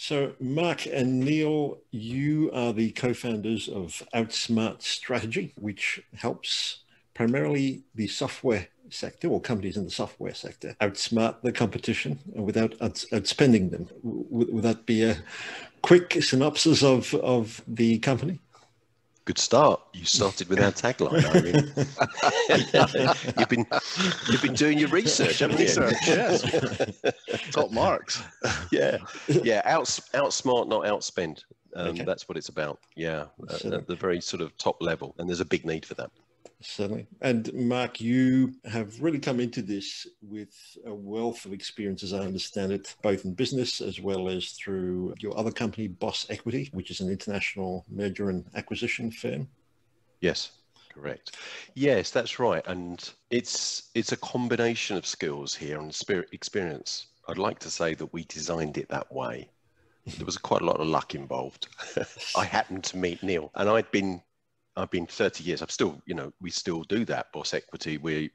So, Mark and Neil, you are the co-founders of Outsmart Strategy, which helps primarily the software sector or companies in the software sector outsmart the competition without outspending them. Would that be a quick synopsis of the company? Good start. You started with our tagline. I mean, you've been doing your research, haven't you? Research, yes. Top marks. Yeah. Outsmart, not outspend. Okay. That's what it's about. Yeah, at the very sort of top level, and there's a big need for that. Certainly. And Mark, you have really come into this with a wealth of experience, as I understand it, both in business as well as through your other company, Boss Equity, which is an international merger and acquisition firm. Yes, correct. Yes, that's right. And it's a combination of skills here and experience. I'd like to say that we designed it that way. There was quite a lot of luck involved. I happened to meet Neil, and I've been 30 years. I'm still, we still do that. Boss Equity, we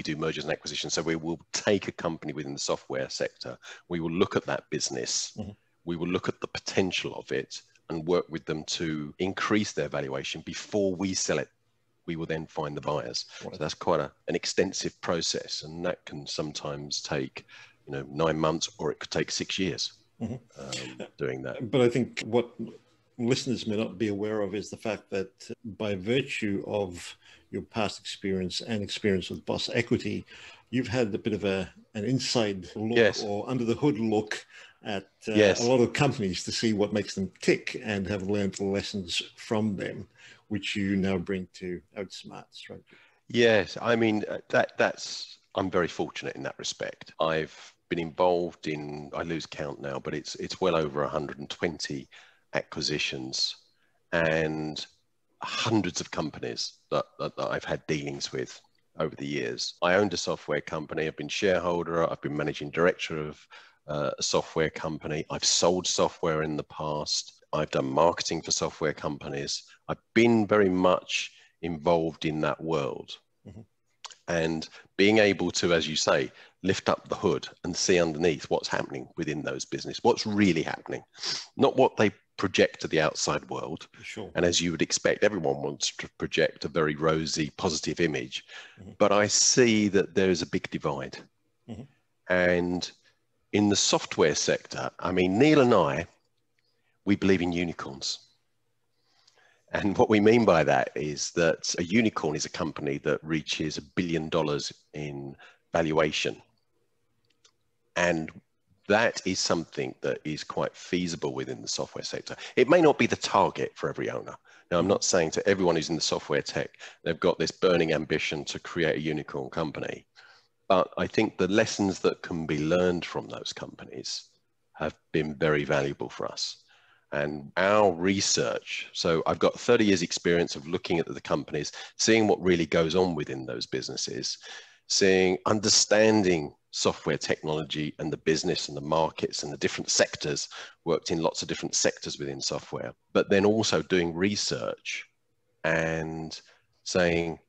do mergers and acquisitions. So we will take a company within the software sector. We will look at that business. Mm-hmm. We will look at the potential of it and work with them to increase their valuation before we sell it. We will then find the buyers. Right. So that's quite an extensive process, and that can sometimes take, 9 months, or it could take 6 years. Mm-hmm. Doing that. But I think what listeners may not be aware of is the fact that by virtue of your past experience and experience with Boss Equity, you've had a bit of an inside look. Yes. Or under the hood look at yes. a lot of companies to see what makes them tick, and have learned the lessons from them, which you now bring to Outsmart Strategy. Yes, I mean, I'm very fortunate in that respect. I've been involved in, I lose count now, but it's well over 120 acquisitions and hundreds of companies that I've had dealings with over the years. I owned a software company. I've been shareholder. I've been managing director of a software company. I've sold software in the past. I've done marketing for software companies. I've been very much involved in that world. Mm-hmm. And being able to, as you say, lift up the hood and see underneath what's happening within those businesses, what's really happening, not what they project to the outside world. Sure. And as you would expect, everyone wants to project a very rosy, positive image. Mm-hmm. But I see that there is a big divide. Mm-hmm. And in the software sector, I mean, Neil and I, we believe in unicorns. And what we mean by that is that a unicorn is a company that reaches $1 billion in valuation. And that is something that is quite feasible within the software sector. It may not be the target for every owner. Now, I'm not saying to everyone who's in the software tech, they've got this burning ambition to create a unicorn company. But I think the lessons that can be learned from those companies have been very valuable for us. And our research, so I've got 30 years experience of looking at the companies, seeing what really goes on within those businesses, understanding software technology and the business and the markets and the different sectors, worked in lots of different sectors within software, but then also doing research and saying,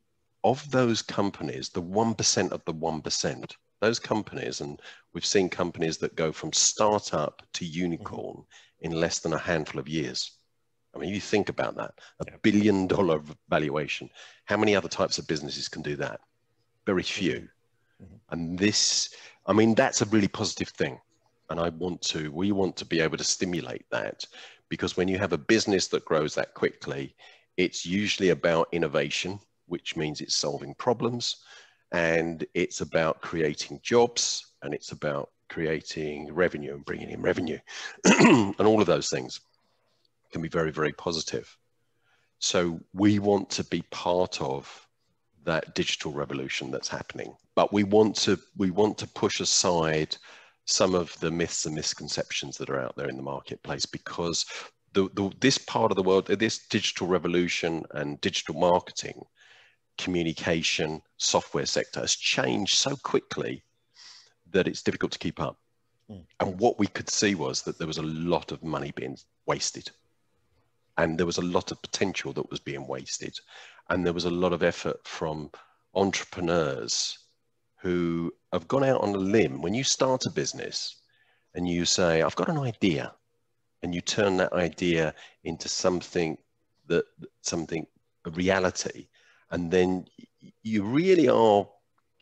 of those companies, the 1% of the 1%, those companies, and we've seen companies that go from startup to unicorn in less than a handful of years. I mean, you think about that, $1 billion valuation. How many other types of businesses can do that? Very few. Mm-hmm. And this, I mean, that's a really positive thing. And we want to be able to stimulate that, because when you have a business that grows that quickly, it's usually about innovation, which means it's solving problems, and it's about creating jobs, and it's about creating revenue and bringing in revenue. And all of those things can be very, very positive. So we want to be part of that digital revolution that's happening, but we want to push aside some of the myths and misconceptions that are out there in the marketplace, because this part of the world, this digital revolution and digital marketing, communication, software sector has changed so quickly that it's difficult to keep up. And what we could see was that there was a lot of money being wasted, and there was a lot of potential that was being wasted, and there was a lot of effort from entrepreneurs who have gone out on a limb. When you start a business and you say, I've got an idea, and you turn that idea into something a reality, and then you really are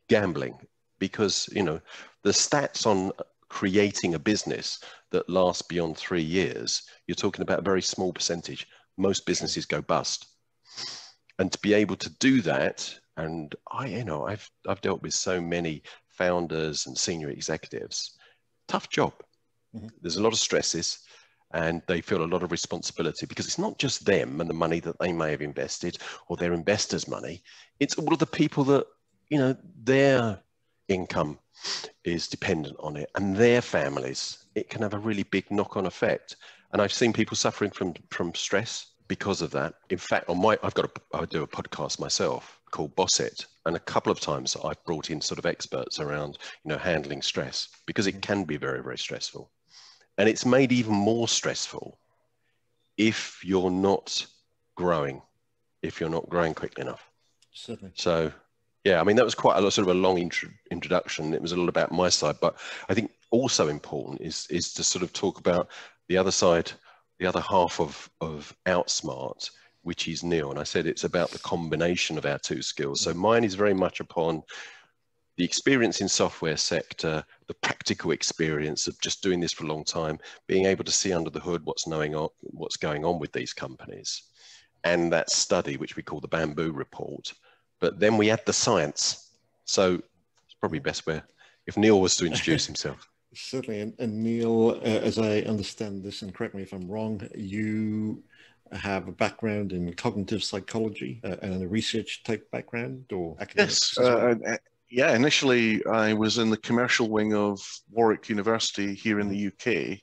gambling, because the stats on creating a business that lasts beyond 3 years, you're talking about a very small percentage. Most businesses go bust, and to be able to do that, and I've dealt with so many founders and senior executives. Tough job. There's a lot of stresses, and they feel a lot of responsibility, because it's not just them and the money that they may have invested or their investors' money. It's all of the people that, their income is dependent on it, and their families. It can have a really big knock-on effect. And I've seen people suffering from stress because of that. In fact, I do a podcast myself called Boss It, and a couple of times I've brought in sort of experts around, handling stress, because it can be very, very stressful. And it's made even more stressful if you're not growing quickly enough. Certainly. So, yeah, I mean, that was quite a sort of a long introduction. It was a little about my side, but I think also important is to sort of talk about the other side, the other half of Outsmart, which is Neil. And I said it's about the combination of our two skills. So mine is very much upon the experience in software sector, the practical experience of just doing this for a long time, being able to see under the hood what's going on with these companies, and that study, which we call the Bamboo Report. But then we add the science. So it's probably best if Neil was to introduce himself. Certainly. And Neil, as I understand this, and correct me if I'm wrong, you have a background in cognitive psychology and a research type background, or academics? Yes. Yeah, initially I was in the commercial wing of Warwick University here in the UK.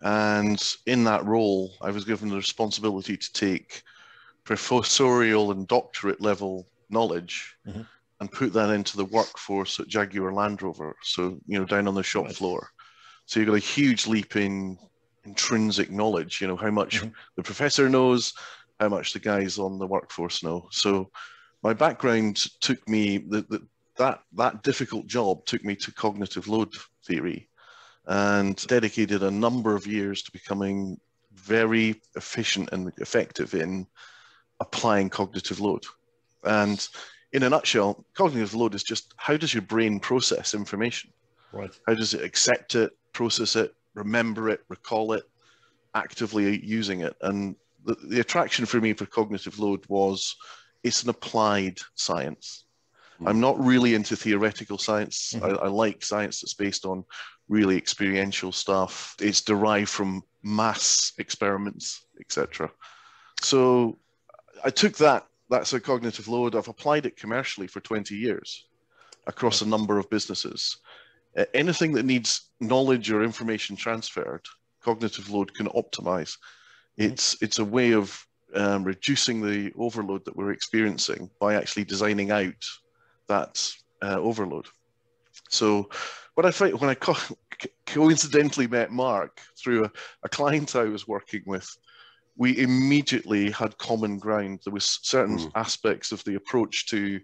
And in that role, I was given the responsibility to take professorial and doctorate level knowledge and put that into the workforce at Jaguar Land Rover. So, down on the shop floor. So you've got a huge leap in intrinsic knowledge, how much the professor knows, how much the guys on the workforce know. So my background took me, that difficult job took me to cognitive load theory, and dedicated a number of years to becoming very efficient and effective in applying cognitive load. And in a nutshell, cognitive load is just, how does your brain process information? Right. How does it accept it, process it, remember it, recall it, actively using it? And the attraction for me for cognitive load was, it's an applied science. I'm not really into theoretical science. I like science that's based on really experiential stuff. It's derived from mass experiments, etc. So I took that's a cognitive load. I've applied it commercially for 20 years across a number of businesses. Anything that needs knowledge or information transferred, cognitive load can optimize. It's a way of reducing the overload that we're experiencing by actually designing out that overload. So what I find, when I coincidentally met Mark through a client I was working with, we immediately had common ground. There was certain aspects of the approach to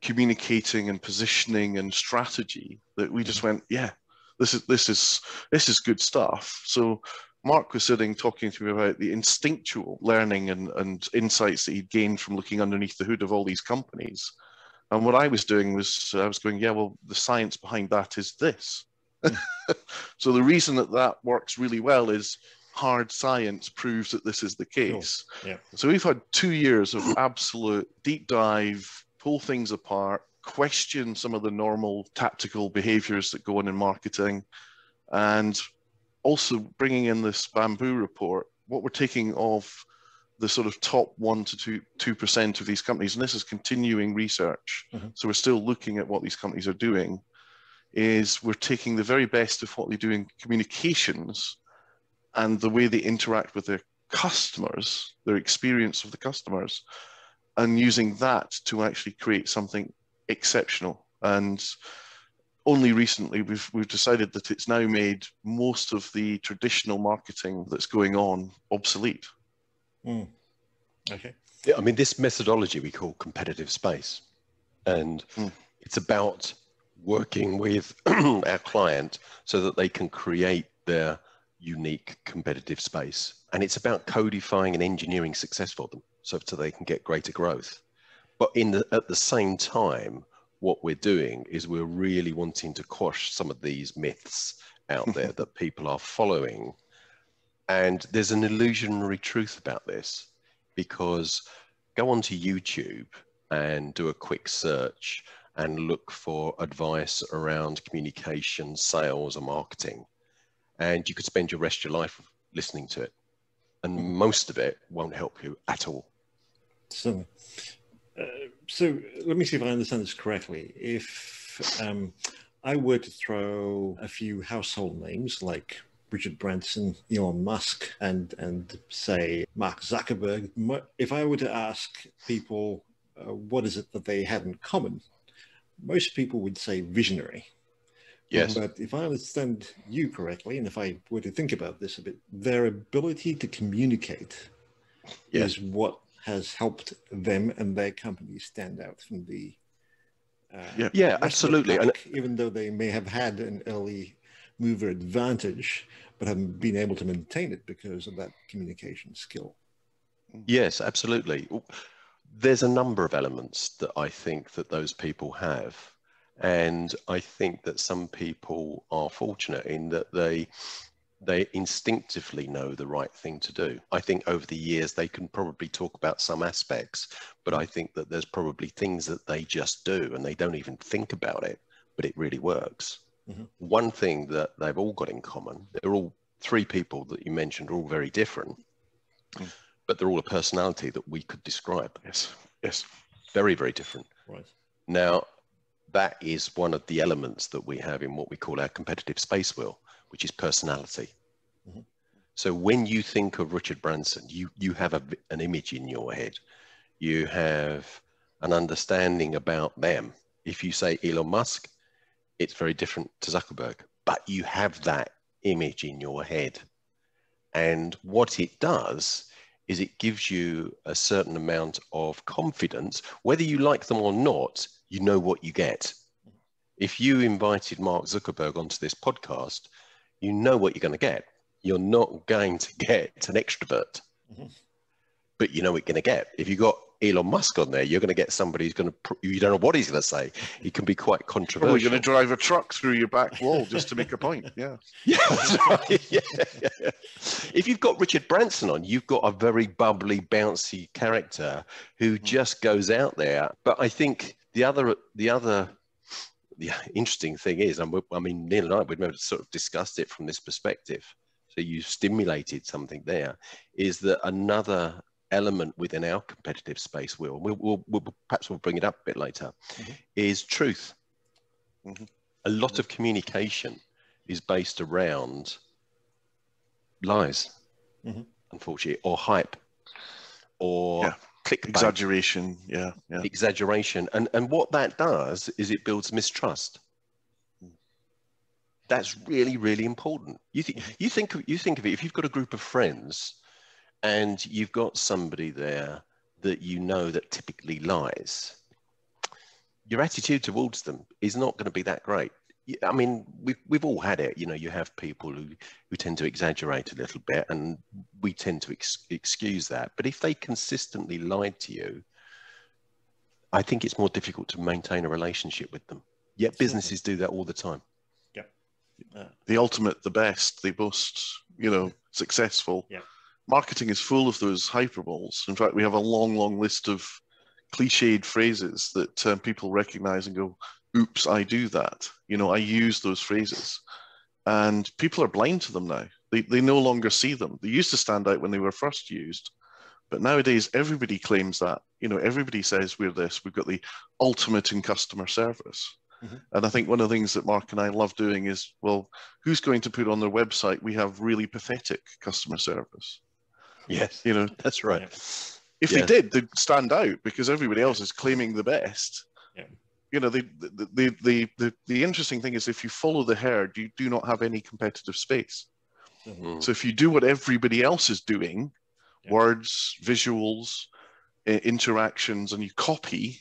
communicating and positioning and strategy that we just went, yeah, this is good stuff. So Mark was sitting talking to me about the instinctual learning and insights that he'd gained from looking underneath the hood of all these companies. And what I was doing was, I was going, yeah, well, the science behind that is this. So the reason that works really well is hard science proves that this is the case. Sure. Yeah. So we've had 2 years of absolute deep dive, pull things apart, question some of the normal tactical behaviors that go on in marketing, and also bringing in this Bamboo report, what we're taking off the sort of top 1 to 2% of these companies, and this is continuing research, so we're still looking at what these companies are doing, is we're taking the very best of what they do in communications and the way they interact with their customers, their experience of the customers, and using that to actually create something exceptional. And only recently we've decided that it's now made most of the traditional marketing that's going on obsolete. Okay. Yeah, I mean, this methodology we call competitive space, and it's about working with our client so that they can create their unique competitive space. And it's about codifying and engineering success for them so they can get greater growth. But at the same time, what we're doing is we're really wanting to quash some of these myths out there that people are following. And there's an illusionary truth about this, because go onto YouTube and do a quick search and look for advice around communication, sales, or marketing. And you could spend your rest of your life listening to it. And most of it won't help you at all. So let me see if I understand this correctly. If I were to throw a few household names like Richard Branson, Elon Musk, and say Mark Zuckerberg, if I were to ask people what is it that they have in common, most people would say visionary. Yes. But if I understand you correctly, and if I were to think about this a bit, their ability to communicate is what has helped them and their company stand out from the absolutely. And even though they may have had an early mover advantage, but haven't been able to maintain it because of that communication skill. Yes, absolutely. There's a number of elements that I think that those people have. And I think that some people are fortunate in that they instinctively know the right thing to do. I think over the years, they can probably talk about some aspects, but I think that there's probably things that they just do and they don't even think about it, but it really works. Mm-hmm. One thing that they've all got in common, they're all three people that you mentioned are all very different, but they're all a personality that we could describe. Yes. Very, very different. Right. Now, that is one of the elements that we have in what we call our competitive space wheel, which is personality. Mm-hmm. So when you think of Richard Branson, you have an image in your head. You have an understanding about them. If you say Elon Musk, it's very different to Zuckerberg, but you have that image in your head. And what it does is it gives you a certain amount of confidence. Whether you like them or not, you know what you get. If you invited Mark Zuckerberg onto this podcast, you know what you're going to get. You're not going to get an extrovert, but you know what you're going to get. If you got Elon Musk on there, you're going to get somebody who's going to, you don't know what he's going to say. He can be quite controversial. Probably going to drive a truck through your back wall just to make a point. Yeah. Yeah, that's right. Yeah. If you've got Richard Branson on, you've got a very bubbly, bouncy character who just goes out there. But I think the interesting thing is, I mean, Neil and I, we've never sort of discussed it from this perspective. So you stimulated something there, is that another element within our competitive space, we'll perhaps we'll bring it up a bit later, is truth. A lot of communication is based around lies, unfortunately, or hype, or clickbait. Exaggeration, exaggeration, and what that does is it builds mistrust. That's really, really important. You think of it. If you've got a group of friends and you've got somebody there that you know that typically lies, your attitude towards them is not going to be that great. I mean, we've all had it. You know, you have people who tend to exaggerate a little bit, and we tend to excuse that. But if they consistently lied to you, I think it's more difficult to maintain a relationship with them. Yet businesses do that all the time. Yeah. The ultimate, the best, the most, successful. Yeah. Marketing is full of those hyperboles. In fact, we have a long, long list of cliched phrases that people recognize and go, oops, I do that. I use those phrases. And people are blind to them now. They no longer see them. They used to stand out when they were first used. But nowadays, everybody claims that. Everybody says we're this. We've got the ultimate in customer service. And I think one of the things that Mark and I love doing is, well, who's going to put on their website, we have really pathetic customer service? Yes, that's right. If they did, they'd stand out because everybody else is claiming the best. Yeah. The interesting thing is if you follow the herd, you do not have any competitive space. So if you do what everybody else is doing, words, visuals, interactions, and you copy,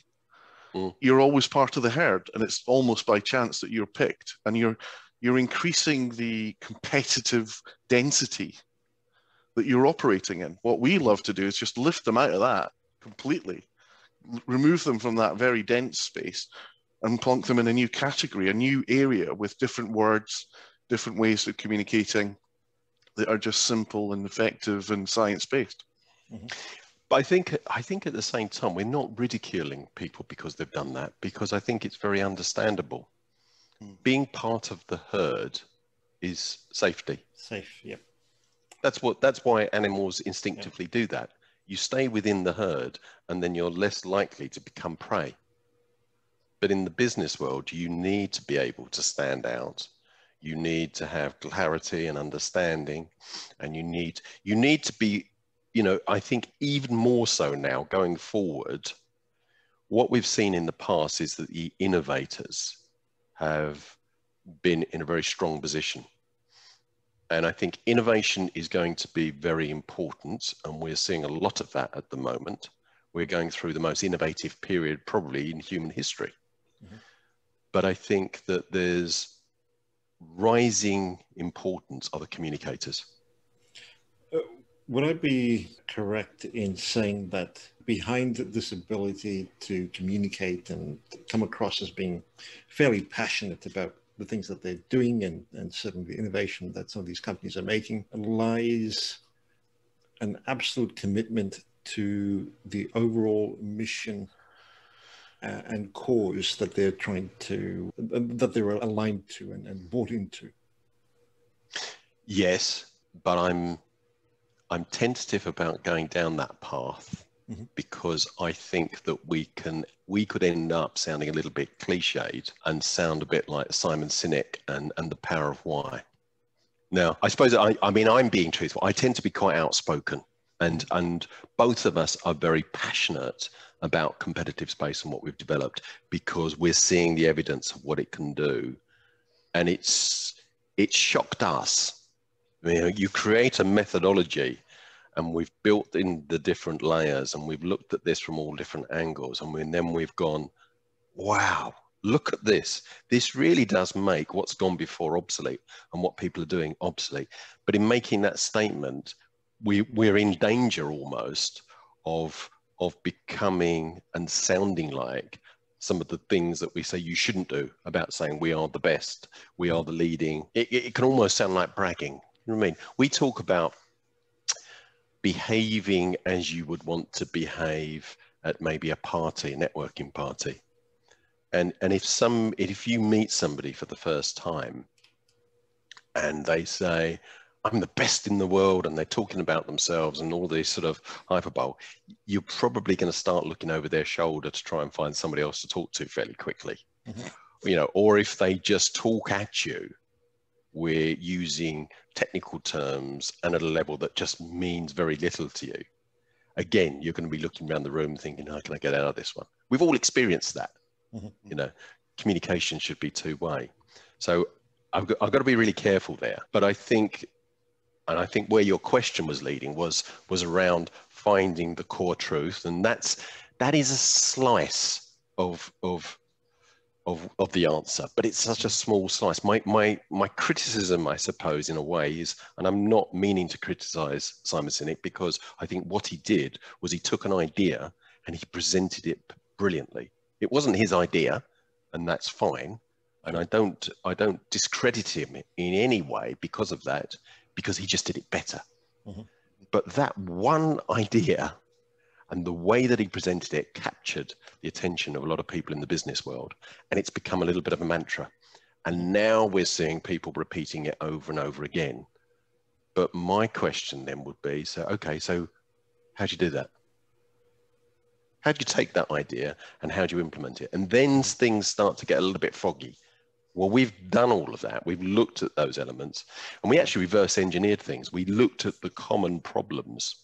you're always part of the herd, and it's almost by chance that you're picked, and you're increasing the competitive density that you're operating in. What we love to do is just lift them out of that completely, remove them from that very dense space and plonk them in a new category, a new area with different words, different ways of communicating that are just simple and effective and science-based. Mm-hmm. But I think at the same time, we're not ridiculing people because they've done that, because I think it's very understandable. Being part of the herd is safety. Safe, yep. That's why animals instinctively do that. You stay within the herd and then you're less likely to become prey. But in the business world, you need to be able to stand out. You need to have clarity and understanding, and you need to be, you know, I think even more so now going forward, what we've seen in the past is that the innovators have been in a very strong position. And I think innovation is going to be very important, and we're seeing a lot of that at the moment. We're going through the most innovative period probably in human history. Mm-hmm. But I think that there's rising importance of the communicators. Would I be correct in saying that behind this ability to communicate and come across as being fairly passionate about the things that they're doing and certainly the innovation that some of these companies are making lies an absolute commitment to the overall mission and cause that they're that they're aligned to and bought into? Yes, but I'm tentative about going down that path, mm-hmm. because I think that we could end up sounding a little bit cliched and sound a bit like Simon Sinek and the power of why. Now, I suppose I mean I'm being truthful. I tend to be quite outspoken, and both of us are very passionate about competitive space and what we've developed because we're seeing the evidence of what it can do, and it's shocked us. I mean, you create a methodology and we've built in the different layers and we've looked at this from all different angles, and then we've gone, wow, look at this. This really does make what's gone before obsolete and what people are doing obsolete. But in making that statement, we're in danger almost of becoming and sounding like some of the things that we say you shouldn't do about saying we are the best, we are the leading. It can almost sound like bragging. You know what I mean? We talk about behaving as you would want to behave at maybe a party, a networking party. And if you meet somebody for the first time and they say, I'm the best in the world, and they're talking about themselves and all this sort of hyperbole, you're probably going to start looking over their shoulder to try and find somebody else to talk to fairly quickly. Mm-hmm. You know, or if they just talk at you, we're using technical terms and at a level that just means very little to you. Again, you're going to be looking around the room thinking, how can I get out of this one? We've all experienced that. Mm-hmm. You know, communication should be two-way. So I've got to be really careful there. But I think where your question was leading was around finding the core truth, and that is a slice of the answer, but it's such a small slice. My criticism, I suppose, in a way is, and I'm not meaning to criticize Simon Sinek, because I think what he did was he took an idea and he presented it brilliantly. It wasn't his idea, and that's fine. And I don't discredit him in any way because of that, because he just did it better. Mm-hmm. But that one idea and the way that he presented it captured the attention of a lot of people in the business world. And it's become a little bit of a mantra. And now we're seeing people repeating it over and over again. But my question then would be, so how'd you do that? How'd you take that idea and how'd you implement it? And then things start to get a little bit foggy. Well, we've done all of that. We've looked at those elements, and we actually reverse engineered things. We looked at the common problems,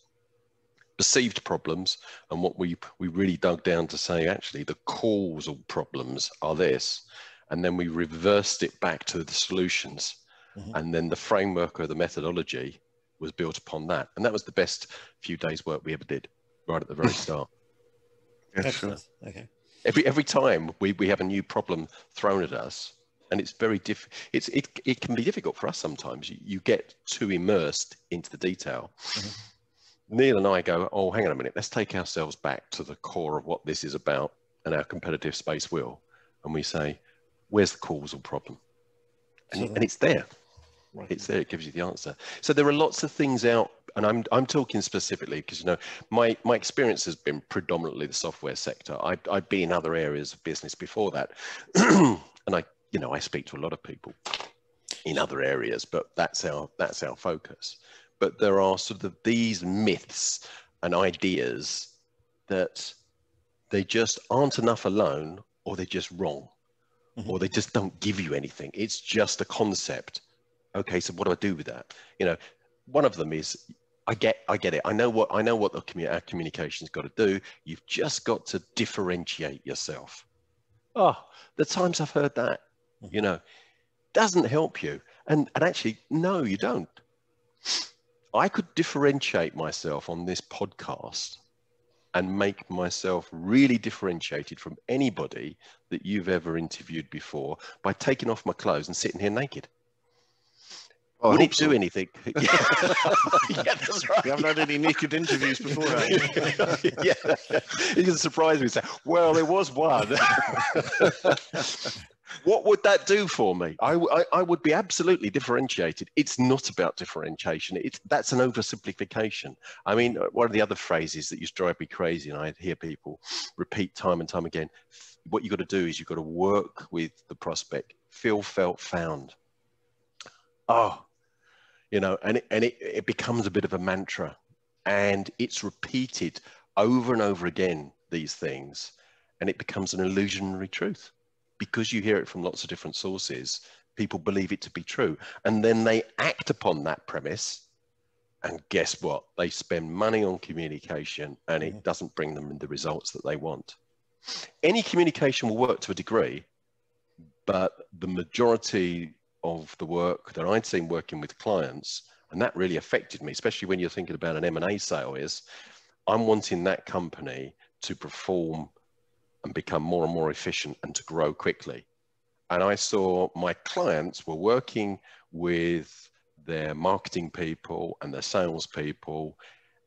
perceived problems, and what we really dug down to say, actually, the causal problems are this. And then we reversed it back to the solutions. Mm-hmm. And then the framework or the methodology was built upon that. And that was the best few days' work we ever did, right at the very start. Excellent. Okay. Every time we have a new problem thrown at us, And it's very it can be difficult for us sometimes. You get too immersed into the detail. Neil and I go, oh, hang on a minute, let's take ourselves back to the core of what this is about, and our competitive space will. And we say, where's the causal problem? And it's there. Right. It's there. It gives you the answer. So there are lots of things out, and I'm talking specifically because, you know, my experience has been predominantly the software sector. I'd been in other areas of business before that. And I speak to a lot of people in other areas, but that's our focus. But there are sort of these myths and ideas that they just aren't enough alone, or they're just wrong, or they just don't give you anything. It's just a concept. Okay, so what do I do with that? You know, one of them is, I get it. I know what our communication's got to do. You've just got to differentiate yourself. Oh, the times I've heard that, you know, doesn't help you. And actually, no, you don't. I could differentiate myself on this podcast and make myself really differentiated from anybody that you've ever interviewed before by taking off my clothes and sitting here naked. Oh, would it do anything? Yeah, that's right. You haven't had any naked interviews before, have you? Yeah, you can surprise me and say, well, there was one. What would that do for me? I would be absolutely differentiated. It's not about differentiation. That's an oversimplification. I mean, one of the other phrases that used to drive me crazy, and I hear people repeat time and time again, what you've got to do is you've got to work with the prospect, feel, felt, found. Oh, you know, and it becomes a bit of a mantra, and it's repeated over and over again, these things, and it becomes an illusionary truth. Because you hear it from lots of different sources, people believe it to be true. And then they act upon that premise. And guess what? They spend money on communication, and it doesn't bring them the results that they want. Any communication will work to a degree, but the majority of the work that I'd seen working with clients, and that really affected me, especially when you're thinking about an M&A sale, is I'm wanting that company to perform and become more and more efficient and to grow quickly. And I saw my clients were working with their marketing people and their sales people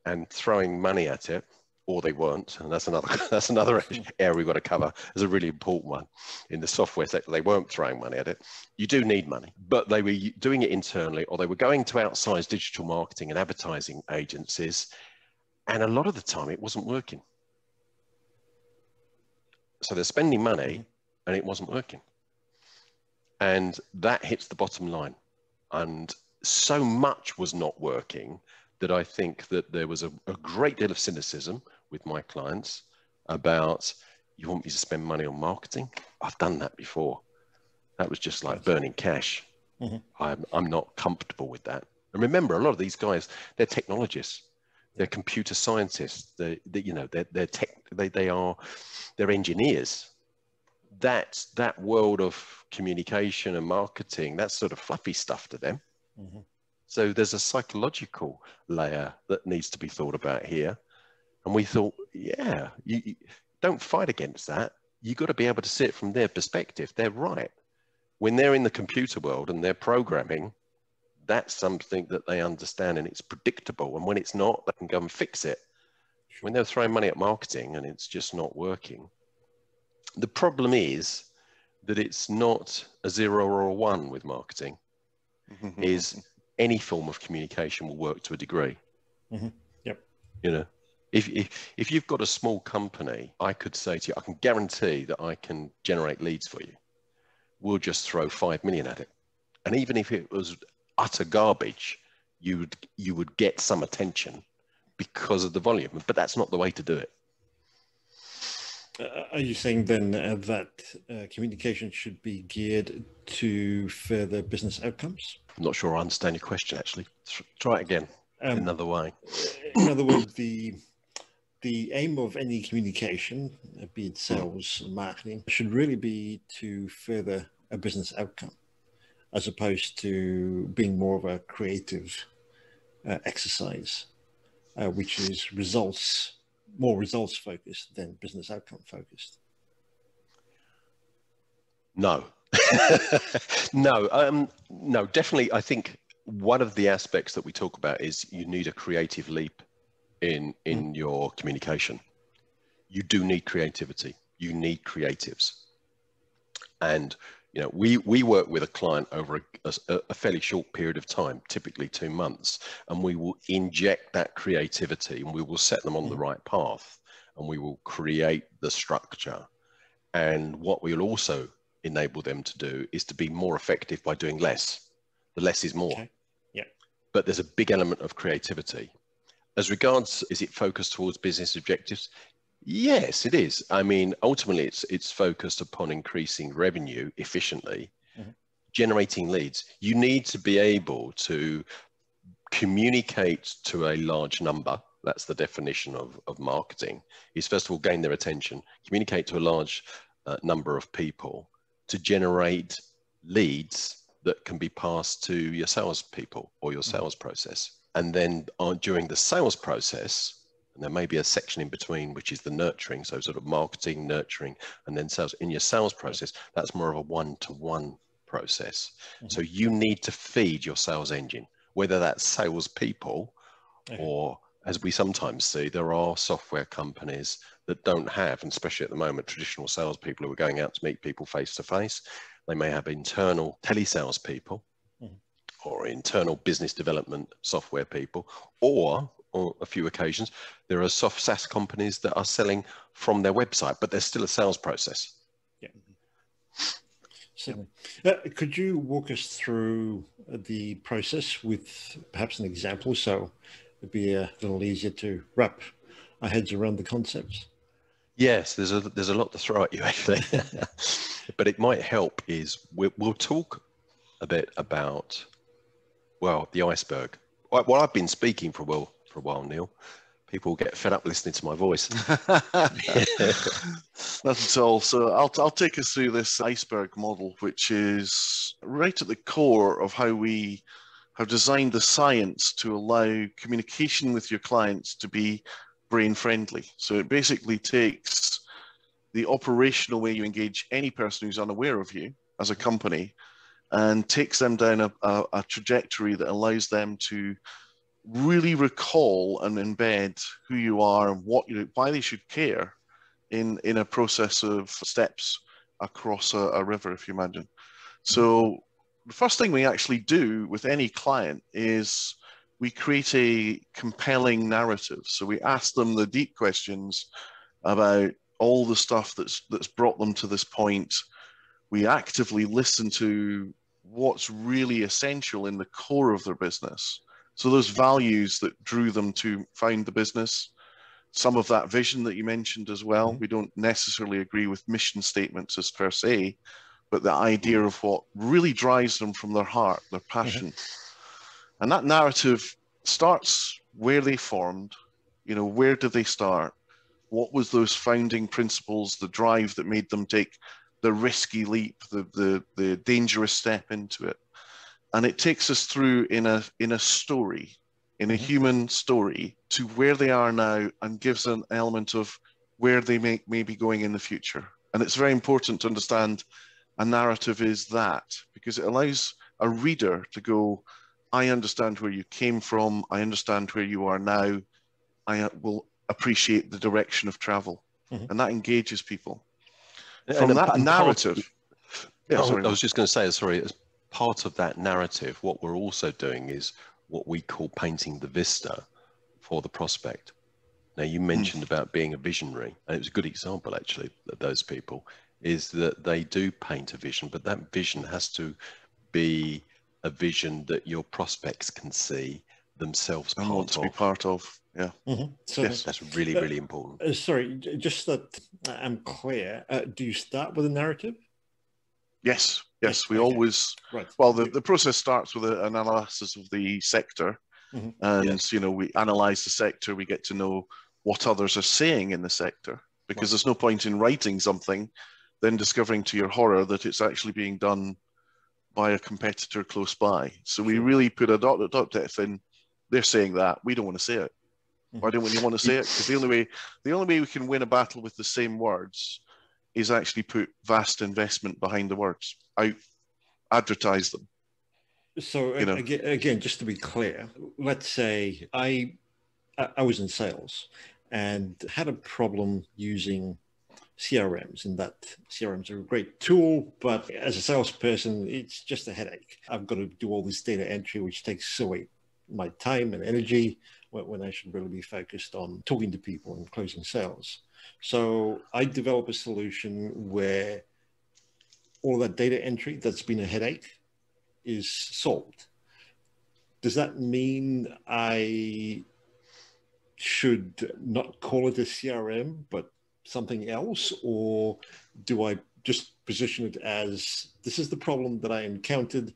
and throwing money at it, or they weren't. And that's another area we've got to cover. It's a really important one. In the software sector, they weren't throwing money at it. You do need money, but they were doing it internally, or they were going to outside digital marketing and advertising agencies. And a lot of the time it wasn't working. So they're spending money and it wasn't working. And that hits the bottom line. And so much was not working that I think that there was a great deal of cynicism with my clients about, you want me to spend money on marketing? I've done that before. That was just like burning cash. I'm not comfortable with that. And remember, a lot of these guys, they're technologists. They're computer scientists. They're engineers. That world of communication and marketing, that's sort of fluffy stuff to them. So there's a psychological layer that needs to be thought about here. And we thought, yeah, you don't fight against that. You've got to be able to see it from their perspective. They're right. When they're in the computer world and they're programming, that's something that they understand and it's predictable. And when it's not, they can go and fix it. When they're throwing money at marketing and it's just not working, the problem is that it's not a 0 or a 1 with marketing. Is any form of communication will work to a degree. Yep. You know, if you've got a small company, I could say to you, I can guarantee that I can generate leads for you. We'll just throw 5 million at it. And even if it was utter garbage, you would get some attention because of the volume, but that's not the way to do it. Are you saying then that communication should be geared to further business outcomes? I'm not sure I understand your question, actually. Try it again another way. In other words, the aim of any communication, be it sales, marketing, should really be to further a business outcome, as opposed to being more of a creative exercise, which is more results focused than business outcome focused. No, No, definitely. I think one of the aspects that we talk about is you need a creative leap in your communication. You do need creativity. You need creatives. And we work with a client over a fairly short period of time, typically 2 months, and we will inject that creativity and we will set them on the right path, and we will create the structure. And what we'll also enable them to do is to be more effective by doing less. The less is more. Okay. Yeah. But there's a big element of creativity. As regards, is it focused towards business objectives? Yes, it is. I mean, ultimately, it's focused upon increasing revenue efficiently, generating leads. You need to be able to communicate to a large number. That's the definition of marketing, is first of all, gain their attention, communicate to a large number of people to generate leads that can be passed to your salespeople or your sales process. And then during the sales process, and there may be a section in between, which is the nurturing, so sort of marketing, nurturing, and then sales. In your sales process, that's more of a one-to-one process. So you need to feed your sales engine, whether that's salespeople or, as we sometimes see, there are software companies that don't have, and especially at the moment, traditional salespeople who are going out to meet people face-to-face. They may have internal telesales people or internal business development software people, or on a few occasions, there are soft SaaS companies that are selling from their website, but there's still a sales process. Yeah. So, could you walk us through the process with perhaps an example, so it'd be a little easier to wrap our heads around the concepts? Yes, there's a lot to throw at you, actually. But it might help is we'll talk a bit about, well, the iceberg. Well, I've been speaking for a while, Neil. People get fed up listening to my voice. Not at all. So I'll take us through this iceberg model, which is right at the core of how we have designed the science to allow communication with your clients to be brain friendly. So it basically takes the operational way you engage any person who's unaware of you as a company and takes them down a trajectory that allows them to really recall and embed who you are and why they should care in a process of steps across a river, if you imagine. So the first thing we actually do with any client is we create a compelling narrative. So we ask them the deep questions about all the stuff that's brought them to this point. We actively listen to what's really essential in the core of their business. So those values that drew them to found the business, some of that vision that you mentioned as well. We don't necessarily agree with mission statements as per se, but the idea of what really drives them from their heart, their passion. And that narrative starts where they formed, where did they start? What was those founding principles, the drive that made them take the risky leap, the dangerous step into it? And it takes us through in a story, in a human story, to where they are now and gives an element of where they may be going in the future. And it's very important to understand a narrative is that, because it allows a reader to go, I understand where you came from, I understand where you are now, I will appreciate the direction of travel. And that engages people. From that narrative... I was just going to say, sorry, as part of that narrative, what we're also doing is what we call painting the vista for the prospect. Now, you mentioned about being a visionary, and it was a good example, actually, that those people, is that they do paint a vision, but that vision has to be a vision that your prospects can see themselves and want to be part of. Yeah. So yes, that's really, really important. Sorry, just that I'm clear. Do you start with a narrative? Yes, we always, well, the process starts with an analysis of the sector. And, we analyze the sector, we get to know what others are saying in the sector, because there's no point in writing something, then discovering to your horror that it's actually being done by a competitor close by. So we really put a dot depth in. They're saying that, we don't want to say it. Why don't we want to say it? Because the only way we can win a battle with the same words is actually put vast investment behind the words, advertise them. So again, just to be clear, let's say I was in sales and had a problem using CRMs, and that CRMs are a great tool, but as a salesperson, it's just a headache. I've got to do all this data entry, which takes away my time and energy when I should really be focused on talking to people and closing sales. So I develop a solution where all that data entry that's been a headache is solved. Does that mean I should not call it a CRM, but something else? Or do I just position it as, this is the problem that I encountered?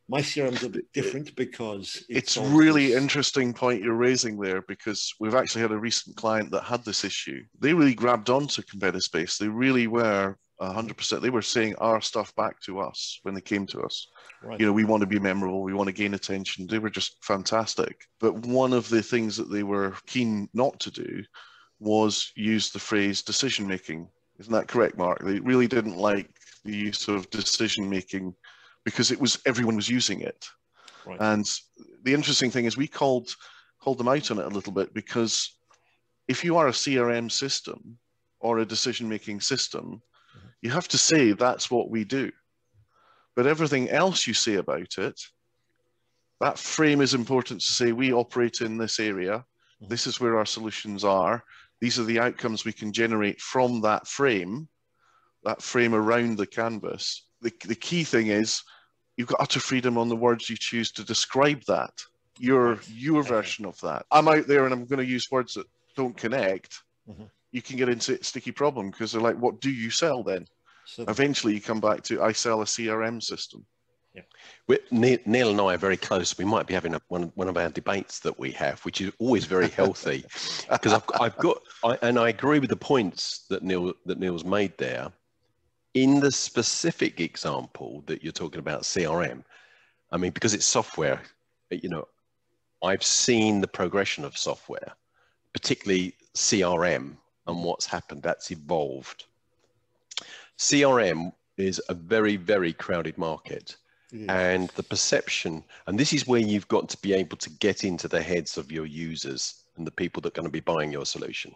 My CRM's a bit different because it's really interesting point you're raising there, because we've actually had a recent client that had this issue. They really grabbed onto competitive space. They really were 100%. They were saying our stuff back to us when they came to us. Right. You know, we want to be memorable. We want to gain attention. They were just fantastic. But one of the things that they were keen not to do was use the phrase decision making. Isn't that correct, Mark? They really didn't like the use of decision making because everyone was using it. Right. And the interesting thing is we called them out on it a little bit, because if you are a CRM system or a decision making system, you have to say that's what we do. But everything else you say about it, that frame is important to say we operate in this area. This is where our solutions are. These are the outcomes we can generate from that frame around the canvas. The key thing is you've got utter freedom on the words you choose to describe that, your version of that. I'm out there and I'm going to use words that don't connect. You can get into a sticky problem because they're like, what do you sell then? So eventually you come back to, I sell a CRM system. Yeah. Neil and I are very close. We might be having one of our debates that we have, which is always very healthy, because I agree with the points that Neil's made there. In the specific example that you're talking about, CRM, I mean, because it's software, you know, I've seen the progression of software, particularly CRM, and what's happened. That's evolved. CRM is a very, very crowded market. And the perception, and this is where you've got to be able to get into the heads of your users and the people that are going to be buying your solution.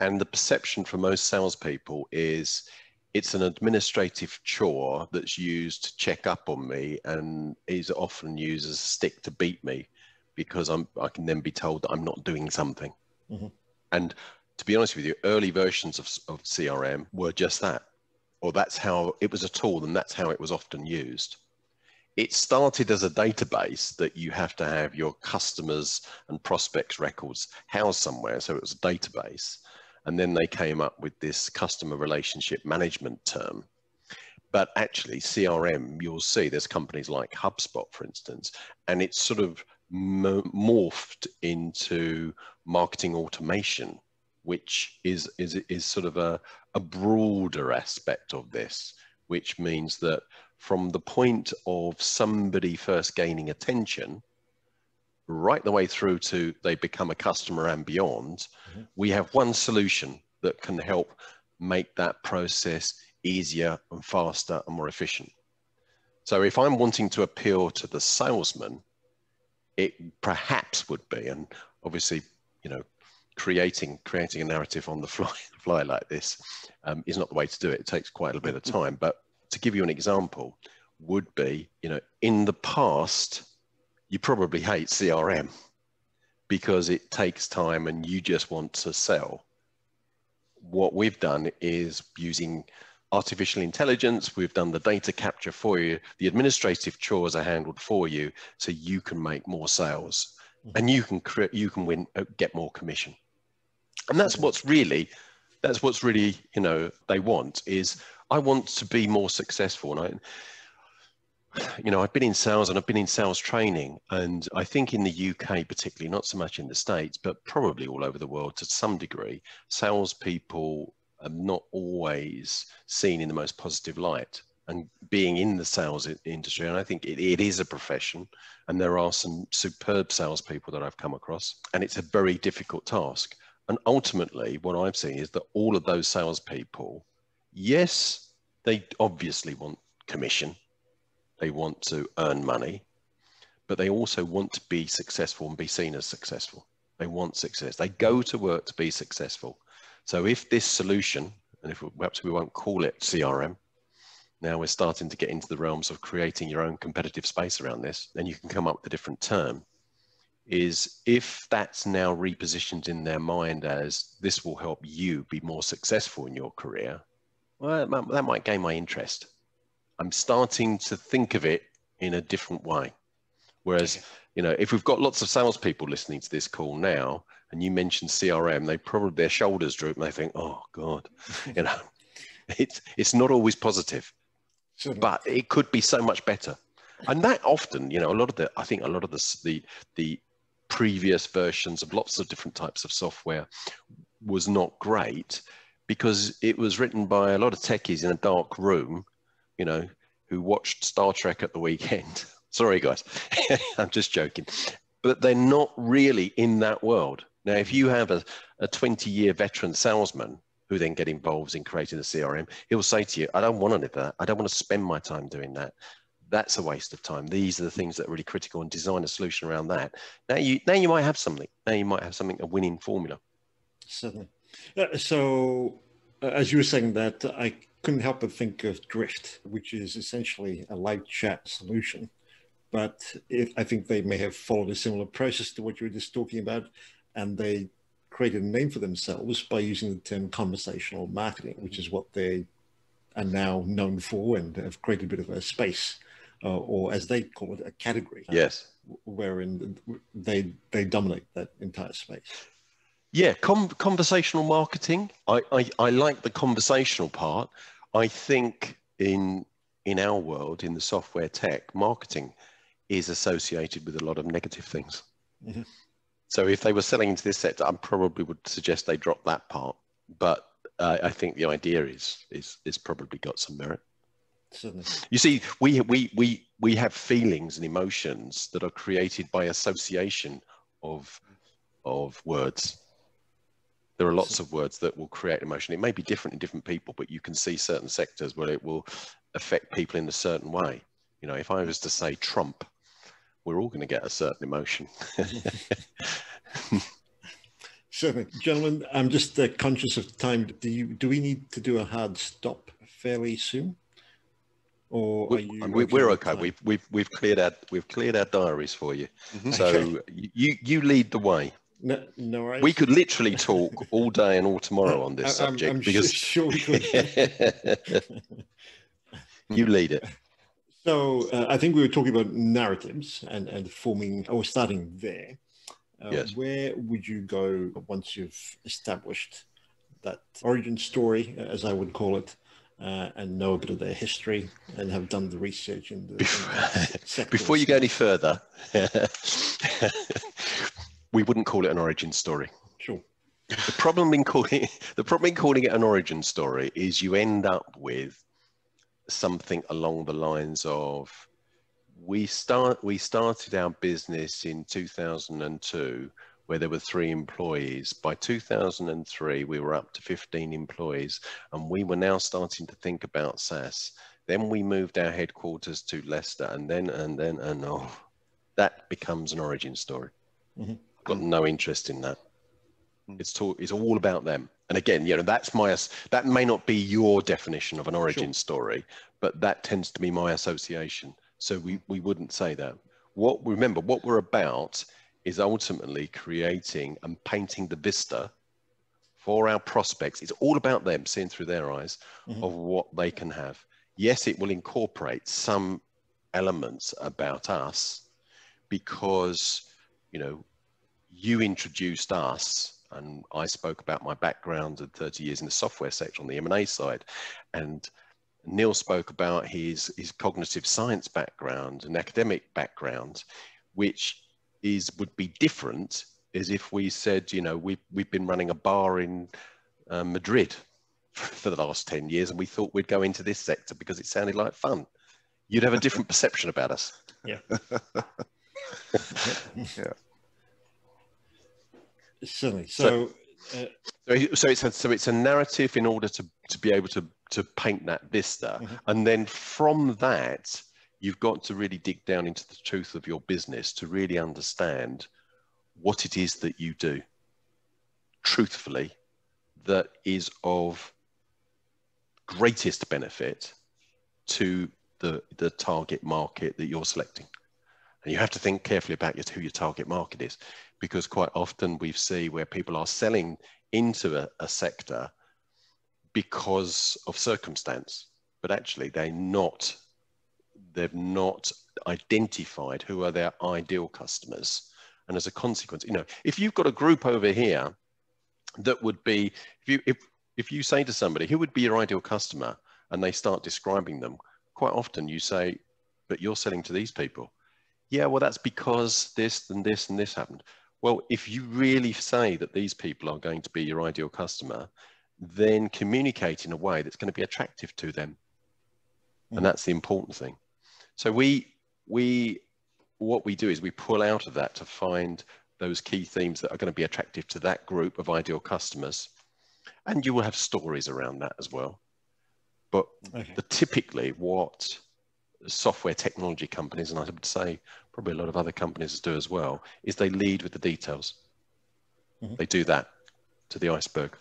And the perception for most salespeople is it's an administrative chore that's used to check up on me and is often used as a stick to beat me, because I can then be told that I'm not doing something. And to be honest with you, early versions of CRM were just that, or that's how it was a tool, and that's how it was often used. It started as a database that you have to have your customers and prospects records housed somewhere. So it was a database. And then they came up with this customer relationship management term. But actually CRM, you'll see there's companies like HubSpot, for instance, and it's sort of morphed into marketing automation, which is sort of a broader aspect of this, which means that from the point of somebody first gaining attention, right the way through to they become a customer and beyond, we have one solution that can help make that process easier and faster and more efficient. So if I'm wanting to appeal to the salesman, it perhaps would be, and obviously, you know, creating a narrative on the fly like this is not the way to do it. It takes quite a bit of time. But to give you an example, would be, you know, in the past, you probably hate CRM because it takes time and you just want to sell. What we've done is using artificial intelligence, we've done the data capture for you, the administrative chores are handled for you, so you can make more sales and you can win, get more commission. And that's what's really, you know, they want is, I want to be more successful. And you know, I've been in sales and I've been in sales training, and I think in the UK particularly, not so much in the States, but probably all over the world to some degree, salespeople are not always seen in the most positive light. And being in the sales industry, and I think it is a profession, and there are some superb salespeople that I've come across, and it's a very difficult task. And ultimately, what I've seen is that all of those salespeople, yes, they obviously want commission. They want to earn money, but they also want to be successful and be seen as successful. They want success. They go to work to be successful. So if this solution, and if perhaps we won't call it CRM, now we're starting to get into the realms of creating your own competitive space around this, then you can come up with a different term, is if that's now repositioned in their mind as this will help you be more successful in your career, well, that might gain my interest. I'm starting to think of it in a different way. Whereas, you know, if we've got lots of salespeople listening to this call now, and you mentioned CRM, they probably, their shoulders droop and they think, oh God, you know, it's not always positive, but it could be so much better. And that often, you know, I think a lot of the previous versions of lots of different types of software was not great because it was written by a lot of techies in a dark room, you know, who watched Star Trek at the weekend. Sorry, guys, I'm just joking. But they're not really in that world. Now, if you have a 20-year veteran salesman who then get involved in creating a CRM, he'll say to you, I don't want any of that. I don't want to spend my time doing that. That's a waste of time. These are the things that are really critical, and design a solution around that. Now you might have something. Now you might have something, a winning formula. Certainly. So as you were saying that, I couldn't help but think of Drift, which is essentially a live chat solution. But I think they may have followed a similar process to what you were just talking about, and they created a name for themselves by using the term conversational marketing, which is what they are now known for, and have created a bit of a space, or as they call it, a category. Yes. Wherein they dominate that entire space. Yeah, conversational marketing. I like the conversational part. I think in our world, in the software tech, marketing is associated with a lot of negative things. Mm-hmm. So if they were selling into this sector, I probably would suggest they drop that part. But I think the idea is probably got some merit. Certainly. You see, we have feelings and emotions that are created by association of words. There are lots of words that will create emotion. It may be different in different people, but you can see certain sectors where it will affect people in a certain way. You know, if I was to say Trump, we're all going to get a certain emotion. Certainly. Gentlemen, I'm just conscious of time. Do we need to do a hard stop fairly soon? Or are you we're okay. We've cleared our diaries for you. Mm-hmm. So okay. you lead the way. No worries. We could literally talk all day and all tomorrow on this subject. I'm because sure we could. You lead it. So I think we were talking about narratives and forming, or starting there. Yes. Where would you go once you've established that origin story, as I would call it, and know a bit of their history and have done the research in the before you go any further, we wouldn't call it an origin story. Sure. The problem in calling it an origin story is you end up with something along the lines of, we started our business in 2002 where there were 3 employees. By 2003 we were up to 15 employees, and we were now starting to think about SaaS. Then we moved our headquarters to Leicester, and that becomes an origin story. Mm-hmm. I've got no interest in that. It's all about them. And again, you know, that may not be your definition of an origin story, but that tends to be my association. So we wouldn't say that. Remember, what we're about is ultimately creating and painting the vista for our prospects. It's all about them, seeing through their eyes, mm-hmm. of what they can have. Yes, it will incorporate some elements about us because, you know, you introduced us, and I spoke about my background of 30 years in the software sector on the M&A side, and Neil spoke about his cognitive science background and academic background, which would be different as if we said, you know, we've been running a bar in Madrid for the last 10 years, and we thought we'd go into this sector because it sounded like fun. You'd have a different perception about us. Yeah. Yeah. Certainly. So So it's a narrative in order to be able to paint that vista. Mm-hmm. And then from that, you've got to really dig down into the truth of your business to really understand what it is that you do truthfully that is of greatest benefit to the target market that you're selecting. And you have to think carefully about who your target market is, because quite often we see where people are selling into a sector because of circumstance, but actually they've not identified who are their ideal customers. And as a consequence, if you've got a group over here that would be, if you say to somebody, who would be your ideal customer, and they start describing them, quite often you say, but you're selling to these people. Yeah, well, that's because this and this and this happened. Well, if you really say that these people are going to be your ideal customer, then communicate in a way that's going to be attractive to them. Mm-hmm. And that's the important thing. So what we do is we pull out of that to find those key themes that are going to be attractive to that group of ideal customers. And you will have stories around that as well. But typically what software technology companies, and I would say probably a lot of other companies do as well, is they lead with the details. Mm-hmm. They do that to the iceberg.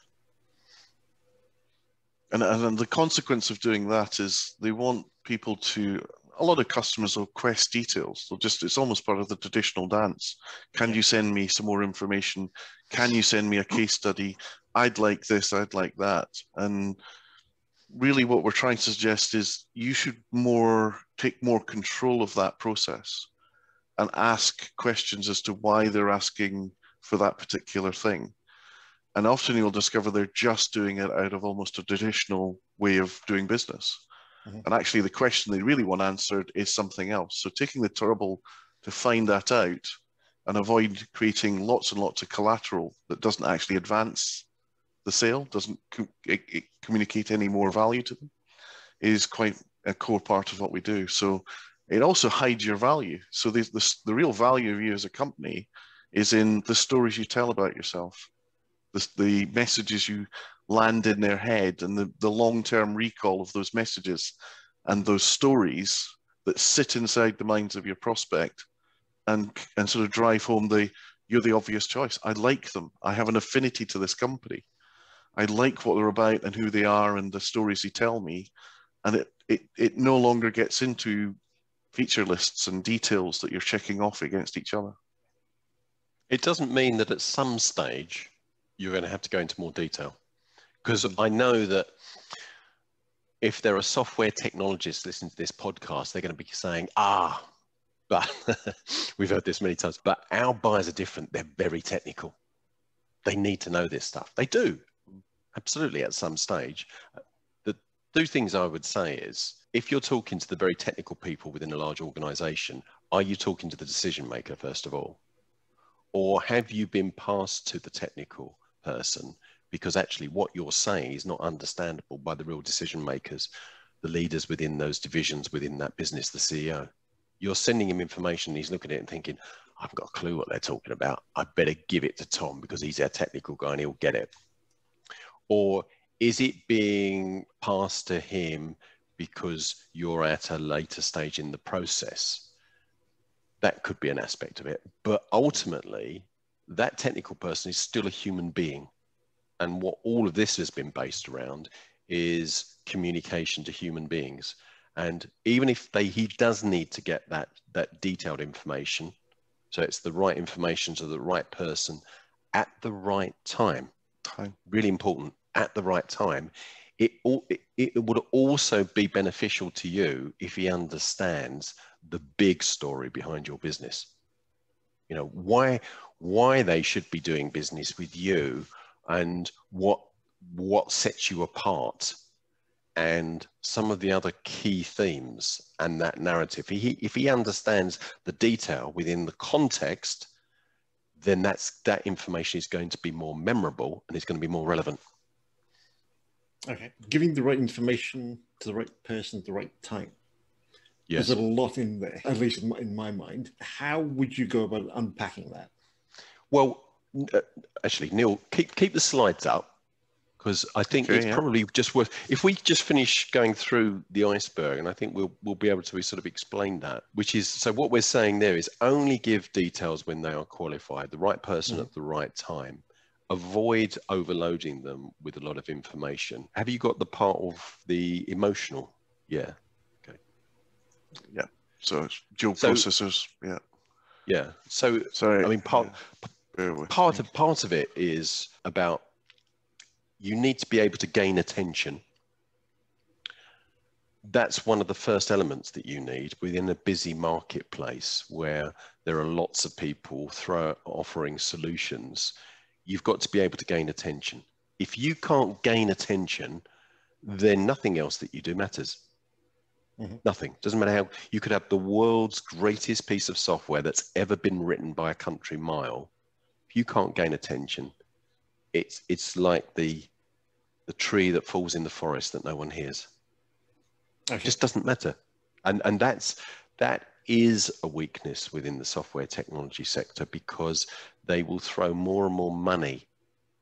And the consequence of doing that is they want people to, a lot of customers will request details. It's almost part of the traditional dance. Can you send me some more information? Can you send me a case study? I'd like this, I'd like that. And really what we're trying to suggest is you should take more control of that process and ask questions as to why they're asking for that particular thing. And often you'll discover they're just doing it out of almost a traditional way of doing business. Mm-hmm. And actually the question they really want answered is something else. So taking the trouble to find that out and avoid creating lots and lots of collateral that doesn't actually advance the sale, doesn't communicate any more value to them, is quite a core part of what we do. So it also hides your value. So the real value of you as a company is in the stories you tell about yourself, the messages you land in their head, and the long-term recall of those messages and those stories that sit inside the minds of your prospect and sort of drive home you're the obvious choice. I like them. I have an affinity to this company. I like what they're about and who they are and the stories they tell me. And it no longer gets into feature lists and details that you're checking off against each other. It doesn't mean that at some stage you're going to have to go into more detail. Because I know that if there are software technologists listening to this podcast, they're going to be saying, but we've heard this many times, but our buyers are different. They're very technical. They need to know this stuff. They do. Absolutely, at some stage. The two things I would say is, if you're talking to the very technical people within a large organization, are you talking to the decision maker, first of all? Or have you been passed to the technical person because actually what you're saying is not understandable by the real decision makers, the leaders within those divisions within that business, the CEO? You're sending him information and he's looking at it and thinking, I've got a clue what they're talking about. I better give it to Tom because he's our technical guy and he'll get it. Or is it being passed to him because you're at a later stage in the process? That could be an aspect of it. But ultimately, that technical person is still a human being. And what all of this has been based around is communication to human beings. And even if he does need to get that detailed information, so it's the right information to the right person at the right time, really important, at the right time, it would also be beneficial to you if he understands the big story behind your business. You know, why they should be doing business with you and what sets you apart and some of the other key themes and that narrative. If he understands the detail within the context, then that information is going to be more memorable and it's going to be more relevant. Okay. Giving the right information to the right person at the right time. Yes. There's a lot in there, at least in my mind. How would you go about unpacking that? Well, Actually, Neil, keep the slides up, because I think it's probably just worth, if we just finish going through the iceberg, and I think we'll be able to sort of explain that, which is, so what we're saying there is only give details when they are qualified, the right person at the right time. Avoid overloading them with a lot of information. Have you got the part of the emotional? Yeah. Okay. Yeah. So it's dual processors. Yeah. Yeah. So sorry. I mean, part of it is about, you need to be able to gain attention. That's one of the first elements that you need within a busy marketplace where there are lots of people offering solutions. You've got to be able to gain attention. If you can't gain attention, then nothing else that you do matters. Nothing. Doesn't matter how, you could have the world's greatest piece of software that's ever been written by a country mile. If you can't gain attention, it's like the tree that falls in the forest that no one hears. It just doesn't matter. And that is a weakness within the software technology sector, because they will throw more and more money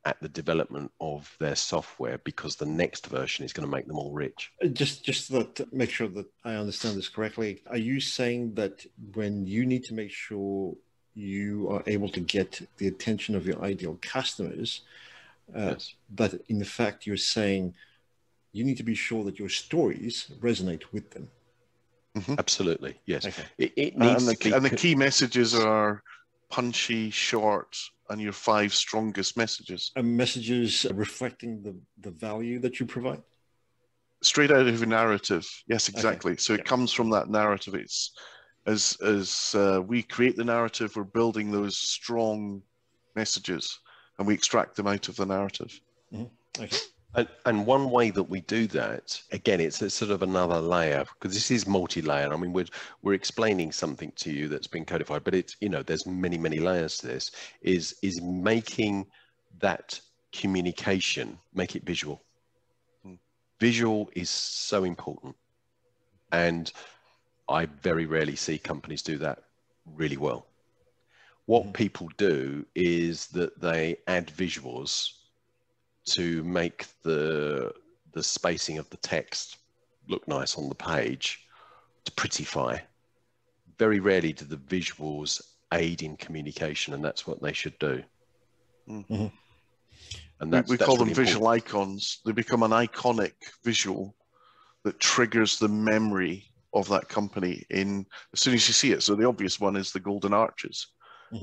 at the development of their software because the next version is going to make them all rich. Just that, make sure that I understand this correctly. Are you saying that when you need to make sure you are able to get the attention of your ideal customers, yes, that in fact you're saying you need to be sure that your stories resonate with them? Absolutely, yes. Okay. It needs to be, and the key messages are punchy, short, and your 5 strongest messages. And messages reflecting the value that you provide? Straight out of a narrative. Yes, exactly. So it comes from that narrative. It's as we create the narrative, we're building those strong messages, and we extract them out of the narrative. Okay. And one way that we do that, again, it's a sort of another layer, because this is multi-layer. I mean, we're explaining something to you that's been codified, but it's, you know, there's many layers to this, is making that communication, make it visual. Visual is so important. And I very rarely see companies do that really well. What people do is that they add visuals to make the spacing of the text look nice on the page, to prettify. Very rarely do the visuals aid in communication, and that's what they should do. And we call them really visual icons. They become an iconic visual that triggers the memory of that company in as soon as you see it. So the obvious one is the golden arches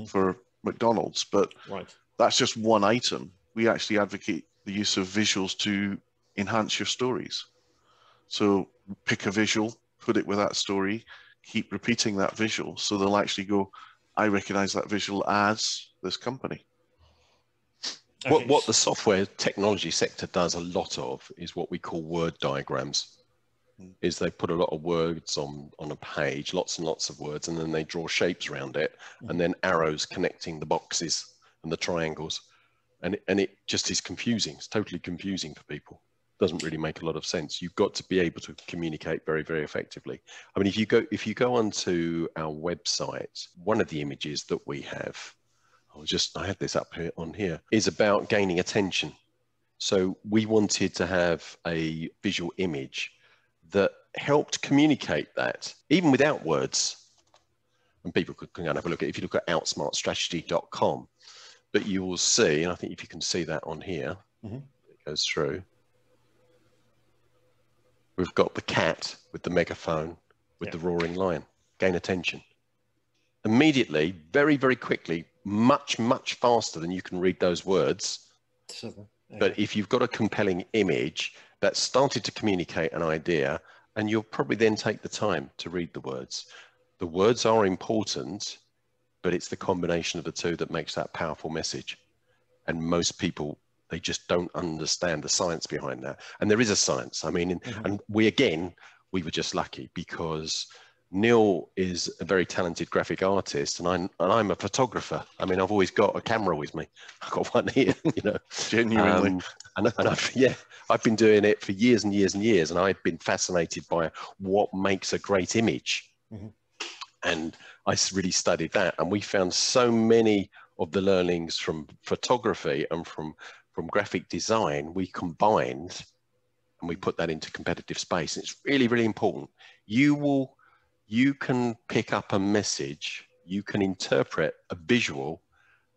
for McDonald's, but that's just one item. We actually advocate the use of visuals to enhance your stories. So pick a visual, put it with that story, keep repeating that visual, so they'll actually go, I recognize that visual as this company. What the software technology sector does a lot of is what we call word diagrams. Is they put a lot of words on a page, lots and lots of words, and then they draw shapes around it, and then arrows connecting the boxes and the triangles. And it just is confusing. It's totally confusing for people. Doesn't really make a lot of sense. You've got to be able to communicate very, very effectively. I mean, if you go onto our website, one of the images that we have, I had this up here on here, is about gaining attention. So we wanted to have a visual image that helped communicate that, even without words. And people can have a look at it if you look at outsmartstrategy.com. But you will see, and I think if you can see that on here, it goes through. We've got the cat with the megaphone, with the roaring lion. Gain attention. Immediately, very, very quickly, much faster than you can read those words. But if you've got a compelling image that started to communicate an idea, and you'll probably then take the time to read the words. The words are important, but it's the combination of the two that makes that powerful message. And most people, they just don't understand the science behind that. And there is a science. I mean, and we were just lucky because Neil is a very talented graphic artist, and I'm a photographer. I mean, I've always got a camera with me. I've got one here, you know. Genuinely. And I've been doing it for years and years and years, and I've been fascinated by what makes a great image. And I really studied that, and we found so many of the learnings from photography and from graphic design, we combined and we put that into competitive space. And it's really, really important. You can pick up a message, you can interpret a visual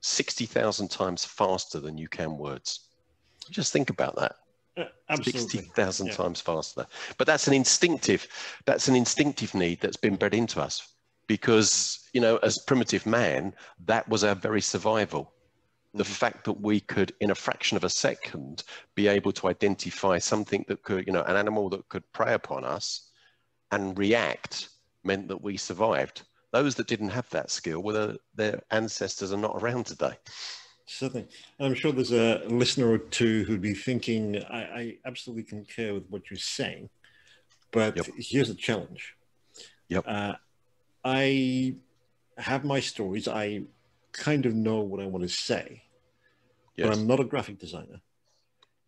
60,000 times faster than you can words. Just think about that. Absolutely. 60,000 times faster. But that's an instinctive need that's been bred into us because, you know, as primitive man, that was our very survival. The fact that we could, in a fraction of a second, be able to identify something that could, you know, an animal that could prey upon us and react meant that we survived. Those that didn't have that skill, well, their ancestors are not around today. Certainly. I'm sure there's a listener or two who'd be thinking, I absolutely concur with what you're saying, but here's a challenge. I have my stories. I kind of know what I want to say, but I'm not a graphic designer.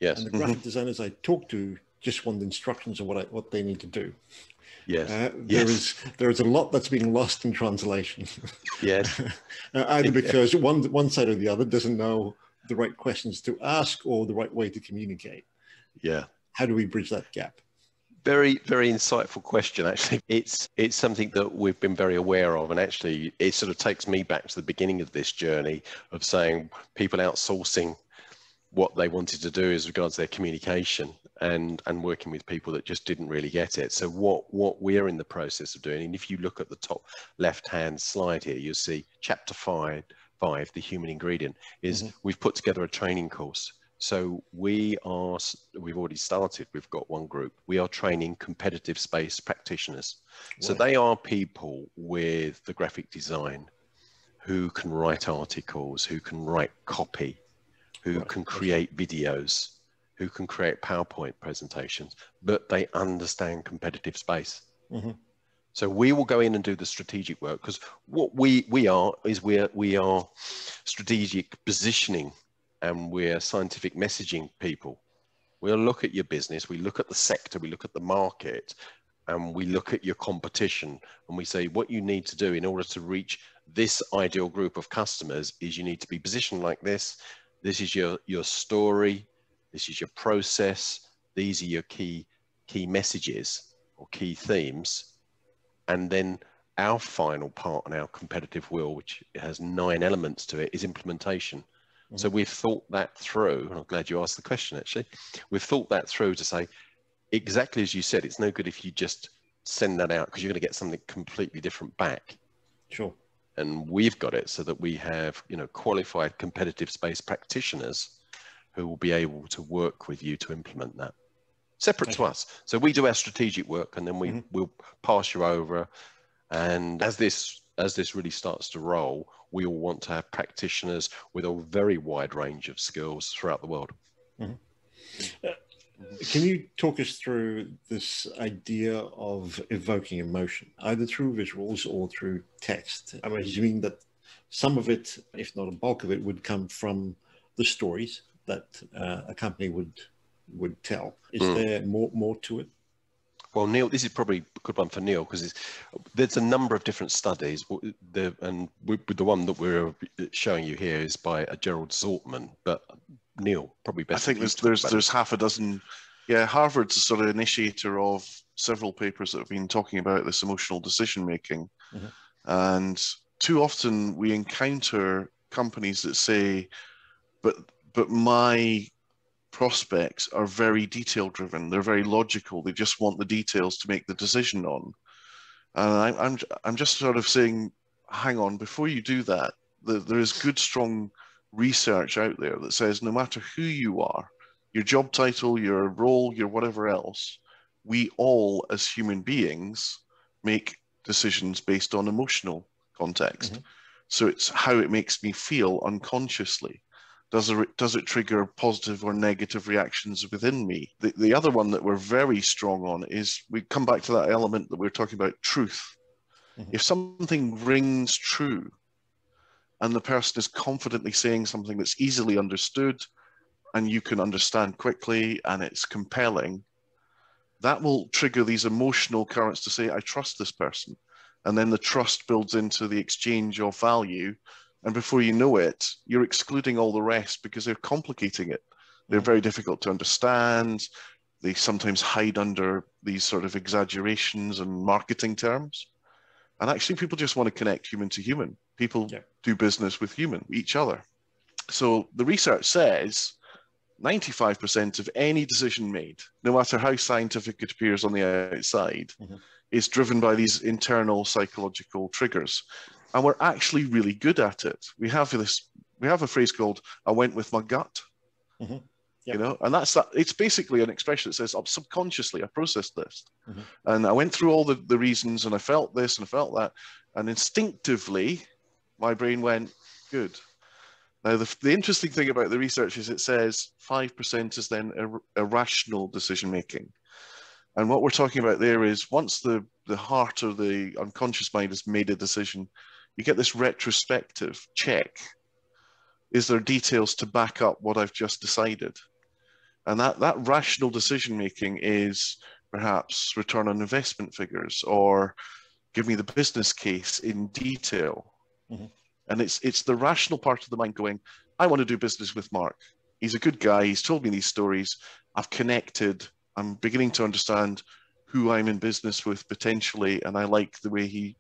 And the graphic designers I talk to just want instructions of what they need to do. There is a lot that's being lost in translation. Either because one side or the other doesn't know the right questions to ask or the right way to communicate. How do we bridge that gap? Very, very insightful question, actually. It's something that we've been very aware of, and actually it sort of takes me back to the beginning of this journey of saying people outsourcing what they wanted to do as regards their communication and working with people that just didn't really get it. So what we're in the process of doing, and if you look at the top left-hand slide here, you'll see chapter 5, the human ingredient, is we've put together a training course. So we've already started, we've got one group. We are training competitive space practitioners. So they are people with the graphic design who can write articles, who can write copy, who can create videos, who can create PowerPoint presentations, but they understand competitive space. So we will go in and do the strategic work, because what we are strategic positioning, and we're scientific messaging people. We'll look at your business, we look at the sector, we look at the market, and we look at your competition, and we say what you need to do in order to reach this ideal group of customers is you need to be positioned like this. This is your story, this is your process, these are your key messages or key themes. And then our final part on our competitive wheel, which has 9 elements to it, is implementation. So we've thought that through, and I'm glad you asked the question actually. We've thought that through to say, exactly as you said, it's no good if you just send that out because you're going to get something completely different back. And we've got it so that we have, you know, qualified competitive space practitioners who will be able to work with you to implement that, separate to us. So we do our strategic work, and then we'll pass you over. And as this really starts to roll, we all want to have practitioners with a very wide range of skills throughout the world. Can you talk us through this idea of evoking emotion, either through visuals or through text? I'm assuming that some of it, if not a bulk of it, would come from the stories that a company would tell. Is there more to it? Well, Neil, this is probably a good one for Neil, because there's a number of different studies, and the one that we're showing you here is by Gerald Zortman, but Neil, probably best. I think there's half a dozen. Yeah, Harvard's a sort of initiator of several papers that have been talking about this emotional decision making, and too often we encounter companies that say, but my prospects are very detail driven. They're very logical. They just want the details to make the decision on. And I'm just sort of saying, hang on, before you do that, there is good, strong research out there that says no matter who you are, your job title, your role, your whatever else, we all as human beings make decisions based on emotional context. So it's how it makes me feel unconsciously. Does it trigger positive or negative reactions within me? The other one that we're very strong on is, we come back to that element that we're talking about, truth. If something rings true and the person is confidently saying something that's easily understood and you can understand quickly and it's compelling, that will trigger these emotional currents to say, I trust this person. And then the trust builds into the exchange of value, And before you know it, you're excluding all the rest because they're complicating it. They're very difficult to understand. They sometimes hide under these sort of exaggerations and marketing terms. And actually, people just want to connect human to human. People do business with each other. So the research says 95% of any decision made, no matter how scientific it appears on the outside, is driven by these internal psychological triggers. And we're actually really good at it. We have a phrase called, I went with my gut. You know, and it's basically an expression that says, subconsciously, I processed this. And I went through all the reasons, and I felt this and I felt that. And instinctively, my brain went, good. Now, the interesting thing about the research is it says 5% is then irrational decision-making. And what we're talking about there is once the heart or the unconscious mind has made a decision, you get this retrospective check. Is there details to back up what I've just decided? And that rational decision-making is perhaps return on investment figures or give me the business case in detail. And it's the rational part of the mind going, I want to do business with Mark. He's a good guy. He's told me these stories. I've connected. I'm beginning to understand who I'm in business with potentially, and I like the way he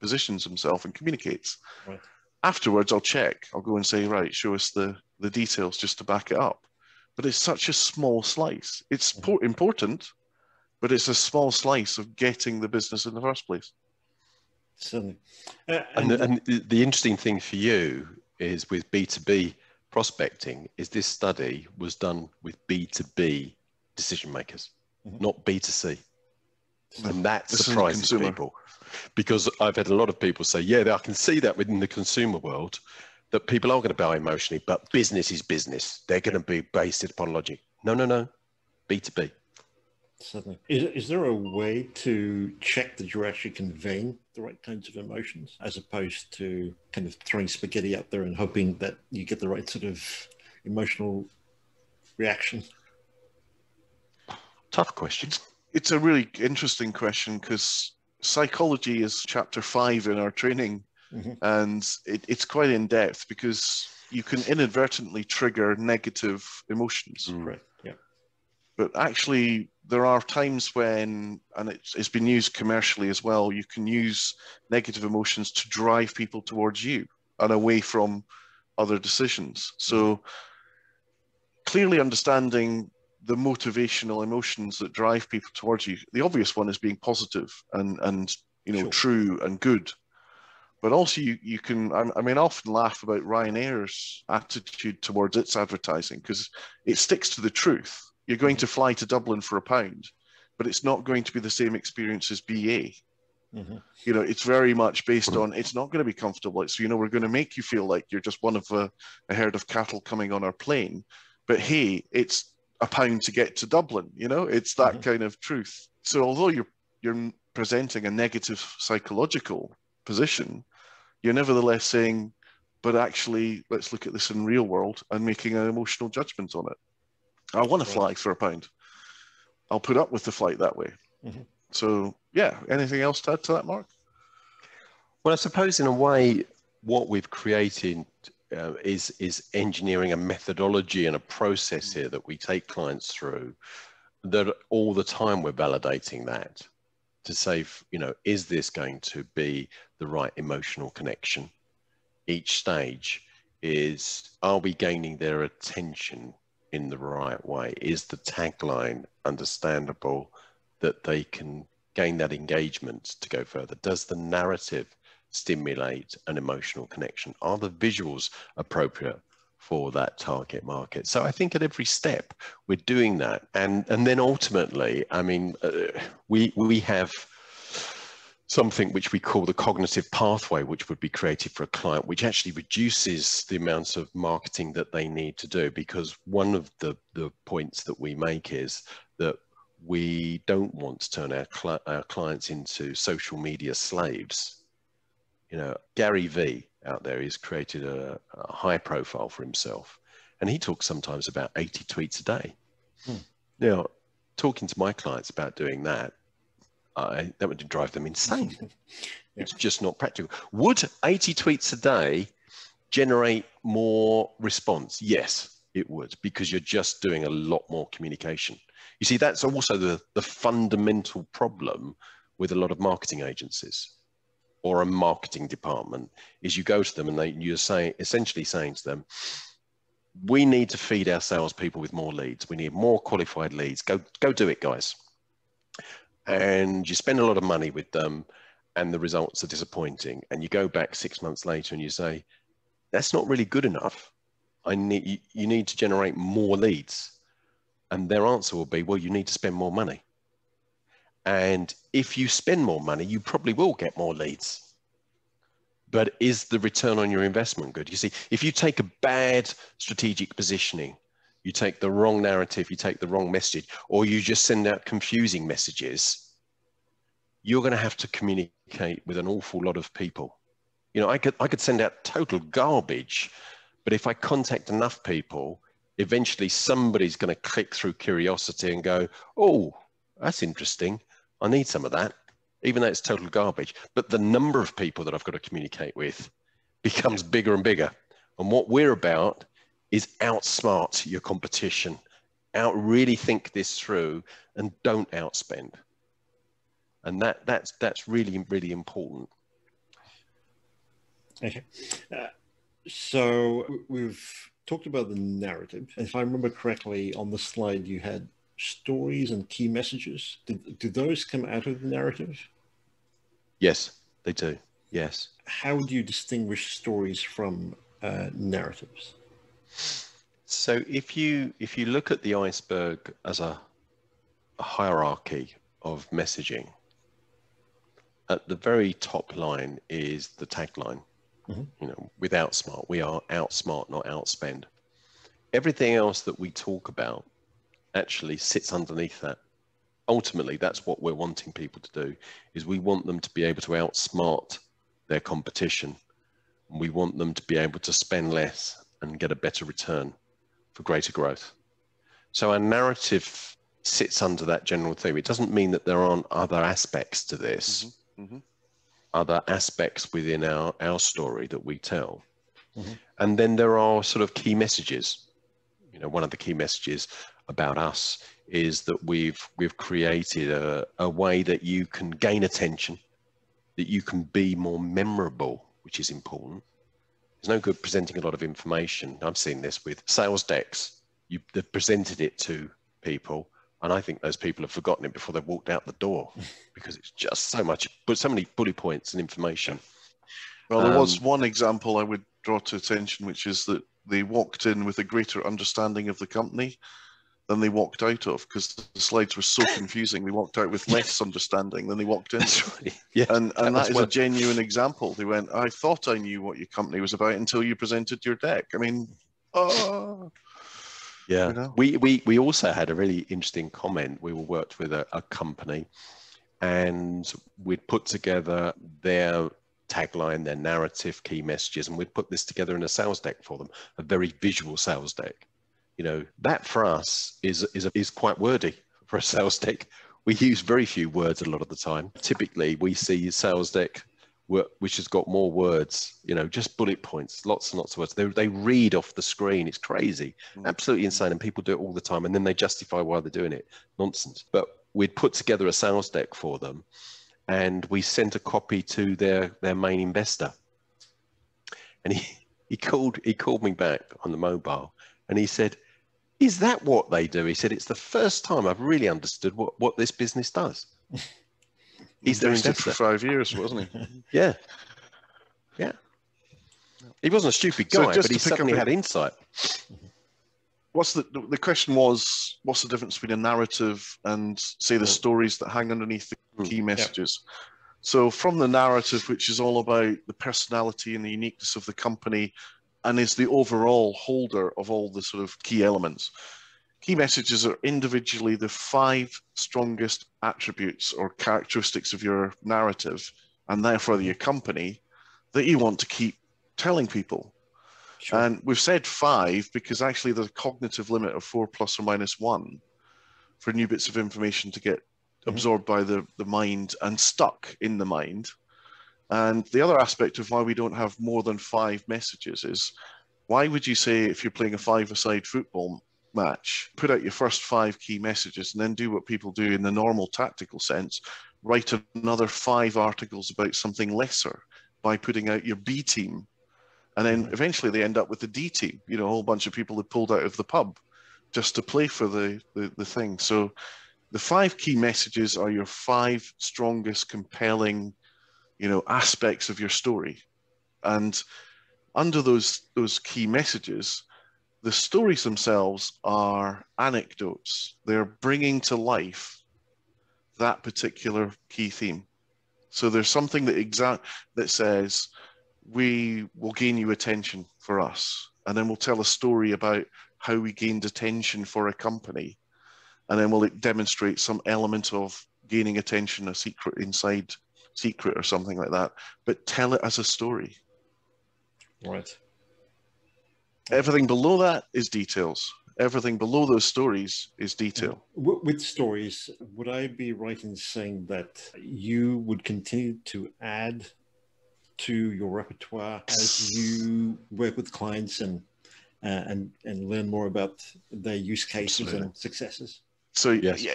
positions himself and communicates. Afterwards, I'll check. I'll go and say, right, show us the details just to back it up. But it's such a small slice. It's important, but it's a small slice of getting the business in the first place. Certainly. And the interesting thing for you is with B2b prospecting is this study was done with B2B decision makers, not B2C. And that surprises people, because I've had a lot of people say, yeah, I can see that within the consumer world, that people are going to buy emotionally, but business is business. They're going to be based upon logic. No, B2B. Certainly. Is there a way to check that you're actually conveying the right kinds of emotions as opposed to kind of throwing spaghetti out there and hoping that you get the right sort of emotional reaction? Tough question. It's a really interesting question because psychology is chapter 5 in our training. And it's quite in depth because you can inadvertently trigger negative emotions. Right. Yeah. But actually, there are times when, and it's been used commercially as well, you can use negative emotions to drive people towards you and away from other decisions. So clearly understanding the motivational emotions that drive people towards you, the obvious one is being positive and true and good. But also you can, I mean, I often laugh about Ryanair's attitude towards its advertising because it sticks to the truth. You're going to fly to Dublin for £1, but it's not going to be the same experience as BA. You know, it's very much based on, it's not going to be comfortable. It's, we're going to make you feel like you're just one of a herd of cattle coming on our plane. But hey, it's £1 to get to Dublin. It's that kind of truth. So although you're presenting a negative psychological position, you're nevertheless saying, but actually, let's look at this in real world and making an emotional judgment on it. I want to fly for £1. I'll put up with the flight that way. So, yeah, anything else to add to that, Mark? Well, I suppose in a way, what we've created is engineering a methodology and a process here that we take clients through, that all the time we're validating that to say, is this going to be the right emotional connection? Each stage is, are we gaining their attention in the right way? Is the tagline understandable that they can gain that engagement to go further? Does the narrative stimulate an emotional connection? Are the visuals appropriate for that target market? So I think at every step we're doing that. And then ultimately, I mean, we have something which we call the cognitive pathway, which would be created for a client, which actually reduces the amounts of marketing that they need to do. Because one of the points that we make is that we don't want to turn our clients into social media slaves. Gary V out there, he's created a high profile for himself, and he talks sometimes about 80 tweets a day. Now, talking to my clients about doing that, that would drive them insane. It's just not practical. Would 80 tweets a day generate more response? Yes, it would, because you're just doing a lot more communication. You see, that's also the fundamental problem with a lot of marketing agencies or a marketing department, is you go to them and you're essentially saying to them, we need to feed our salespeople with more leads. We need more qualified leads. Go do it, guys. And you spend a lot of money with them and the results are disappointing. And you go back 6 months later and you say, that's not really good enough. You need to generate more leads. And their answer will be, well, you need to spend more money. And if you spend more money, you probably will get more leads. But is the return on your investment good? You see, if you take a bad strategic positioning, you take the wrong narrative, you take the wrong message, or you just send out confusing messages, you're going to have to communicate with an awful lot of people. You know, I could send out total garbage, but if I contact enough people, eventually somebody's going to click through curiosity and go, oh, that's interesting. I need some of that, even though it's total garbage. But the number of people that I've got to communicate with becomes bigger and bigger. And what we're about is outsmart your competition, really think this through, and don't outspend. And that's really, really important. Okay. So we've talked about the narrative. And if I remember correctly, on the slide you had stories and key messages. Do those come out of the narrative? Yes, they do. Yes. How do you distinguish stories from narratives? So if you look at the iceberg as a hierarchy of messaging, at the very top line is the tagline. Mm-hmm. You know, with Outsmart, we are outsmart, not outspend. Everything else that we talk about actually sits underneath that. Ultimately, that's what we're wanting people to do, is we want them to be able to outsmart their competition. We want them to be able to spend less and get a better return for greater growth. So our narrative sits under that general theme. It doesn't mean that there aren't other aspects to this, other aspects within our story that we tell. And then there are sort of key messages. You know, one of the key messages about us is that we've created a way that you can gain attention, that you can be more memorable, which is important. There's no good presenting a lot of information. I've seen this with sales decks. They've presented it to people, and I think those people have forgotten it before they've walked out the door because it's just so many bullet points and information. Well, there was one example I would draw to attention, which is that they walked in with a greater understanding of the company than they walked out of, because the slides were so confusing. They walked out with less understanding than they walked in. That's right. Yeah, and that is a genuine example. They went, I thought I knew what your company was about until you presented your deck. I mean, yeah. You know? We also had a really interesting comment. We worked with a company, and we'd put together their tagline, their narrative, key messages, and we'd put this together in a sales deck for them, a very visual sales deck. You know, that for us is quite wordy for a sales deck. We use very few words a lot of the time. Typically, we see a sales deck which has got more words, you know, just bullet points, lots and lots of words. They read off the screen. It's crazy, absolutely insane. And people do it all the time. And then they justify why they're doing it. Nonsense. But we'd put together a sales deck for them, and we sent a copy to their main investor. And he called me back on the mobile, and he said, is that what they do? He said, it's the first time I've really understood what this business does. He's their investor. For 5 years, wasn't he? Yeah. Yeah. He wasn't a stupid guy, but he suddenly had insight. What's the question was, what's the difference between a narrative and, say, the stories that hang underneath the key messages? Yeah. So from the narrative, which is all about the personality and the uniqueness of the company, and is the overall holder of all the sort of key elements. Key messages are individually the 5 strongest attributes or characteristics of your narrative, and therefore your company, that you want to keep telling people. Sure. And we've said 5 because actually there's a cognitive limit of 4 plus or minus 1 for new bits of information to get absorbed by the mind and stuck in the mind. And the other aspect of why we don't have more than 5 messages is, why would you say, if you're playing a 5-a-side football match, put out your first 5 key messages and then do what people do in the normal tactical sense, write another 5 articles about something lesser by putting out your B team. And then eventually they end up with the D team, you know, a whole bunch of people that pulled out of the pub just to play for the thing. So the 5 key messages are your 5 strongest, compelling, you know, aspects of your story. And under those key messages, the stories themselves are anecdotes. They're bringing to life that particular key theme. So there's something that says, we will gain you attention for us. And then we'll tell a story about how we gained attention for a company. And then we'll demonstrate some element of gaining attention, a inside secret or something like that, but tell it as a story. Right. Everything below that is details. Everything below those stories is detail. With stories, would I be right in saying that you would continue to add to your repertoire as you work with clients and learn more about their use cases and successes? So yes,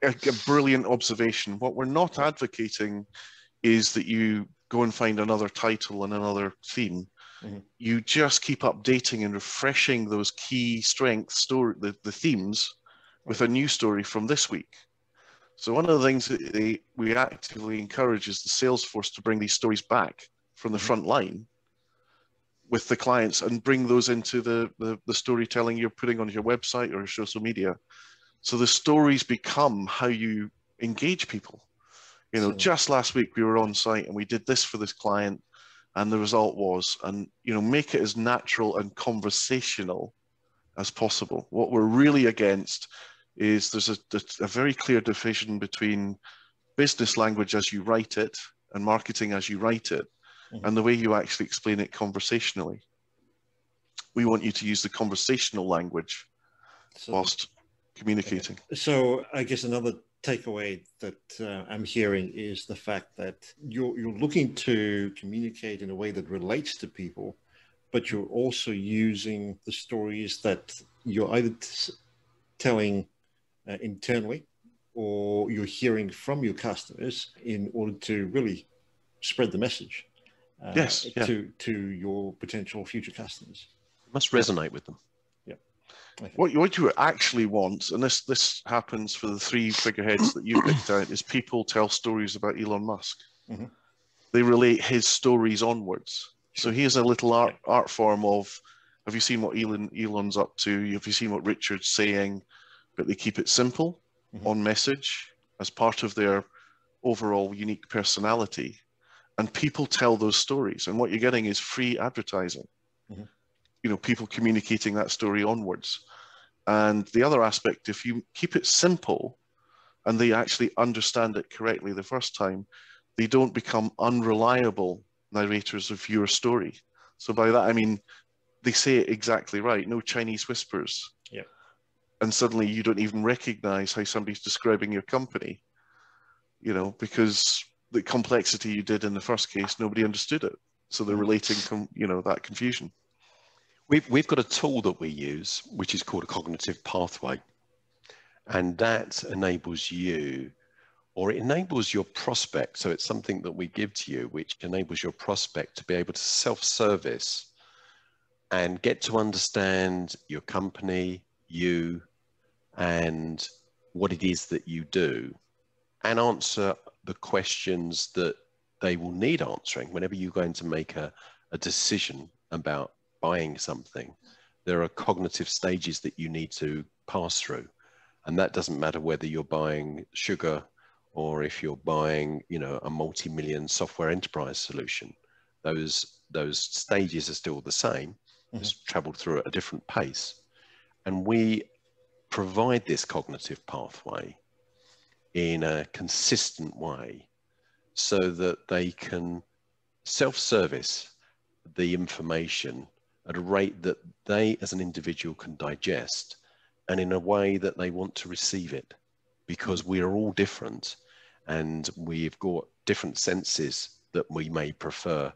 a brilliant observation. What we're not advocating is that you go and find another title and another theme. You just keep updating and refreshing those key strengths, the themes, with a new story from this week. So one of the things that we actively encourage is the sales force to bring these stories back from the front line with the clients and bring those into the storytelling you're putting on your website or your social media. So the stories become how you engage people. You know, just last week we were on site and we did this for this client, and the result was, and you know, make it as natural and conversational as possible. What we're really against is there's a very clear division between business language as you write it and marketing as you write it, and the way you actually explain it conversationally. We want you to use the conversational language whilst communicating. So I guess another takeaway that I'm hearing is the fact that you're looking to communicate in a way that relates to people, but you're also using the stories that you're either telling internally or you're hearing from your customers in order to really spread the message to your potential future customers. It must resonate with them. Okay. What you actually want, and this happens for the 3 figureheads that you picked out, is people tell stories about Elon Musk. They relate his stories onwards. So here's a little art form of, have you seen what Elon's up to? Have you seen what Richard's saying? But they keep it simple, on message, as part of their overall unique personality. And people tell those stories. And what you're getting is free advertising. You know, people communicating that story onwards. And the other aspect, if you keep it simple and they actually understand it correctly the first time, they don't become unreliable narrators of your story. So by that, I mean, they say it exactly right. No Chinese whispers. And suddenly you don't even recognize how somebody's describing your company, you know, because the complexity you did in the first case, nobody understood it. So they're relating, you know, that confusion. We've got a tool that we use, which is called a cognitive pathway. And that enables you, or it enables your prospect. So it's something that we give to you, which enables your prospect to be able to self-service and get to understand your company, you, and what it is that you do, and answer the questions that they will need answering whenever you're going to make a decision about buying something. There are cognitive stages that you need to pass through, and that doesn't matter whether you're buying sugar or if you're buying, you know, a multi-million software enterprise solution. Those stages are still the same. It's traveled through at a different pace, and we provide this cognitive pathway in a consistent way so that they can self-service the information at a rate that they as an individual can digest, and in a way that they want to receive it, because we are all different and we've got different senses that we may prefer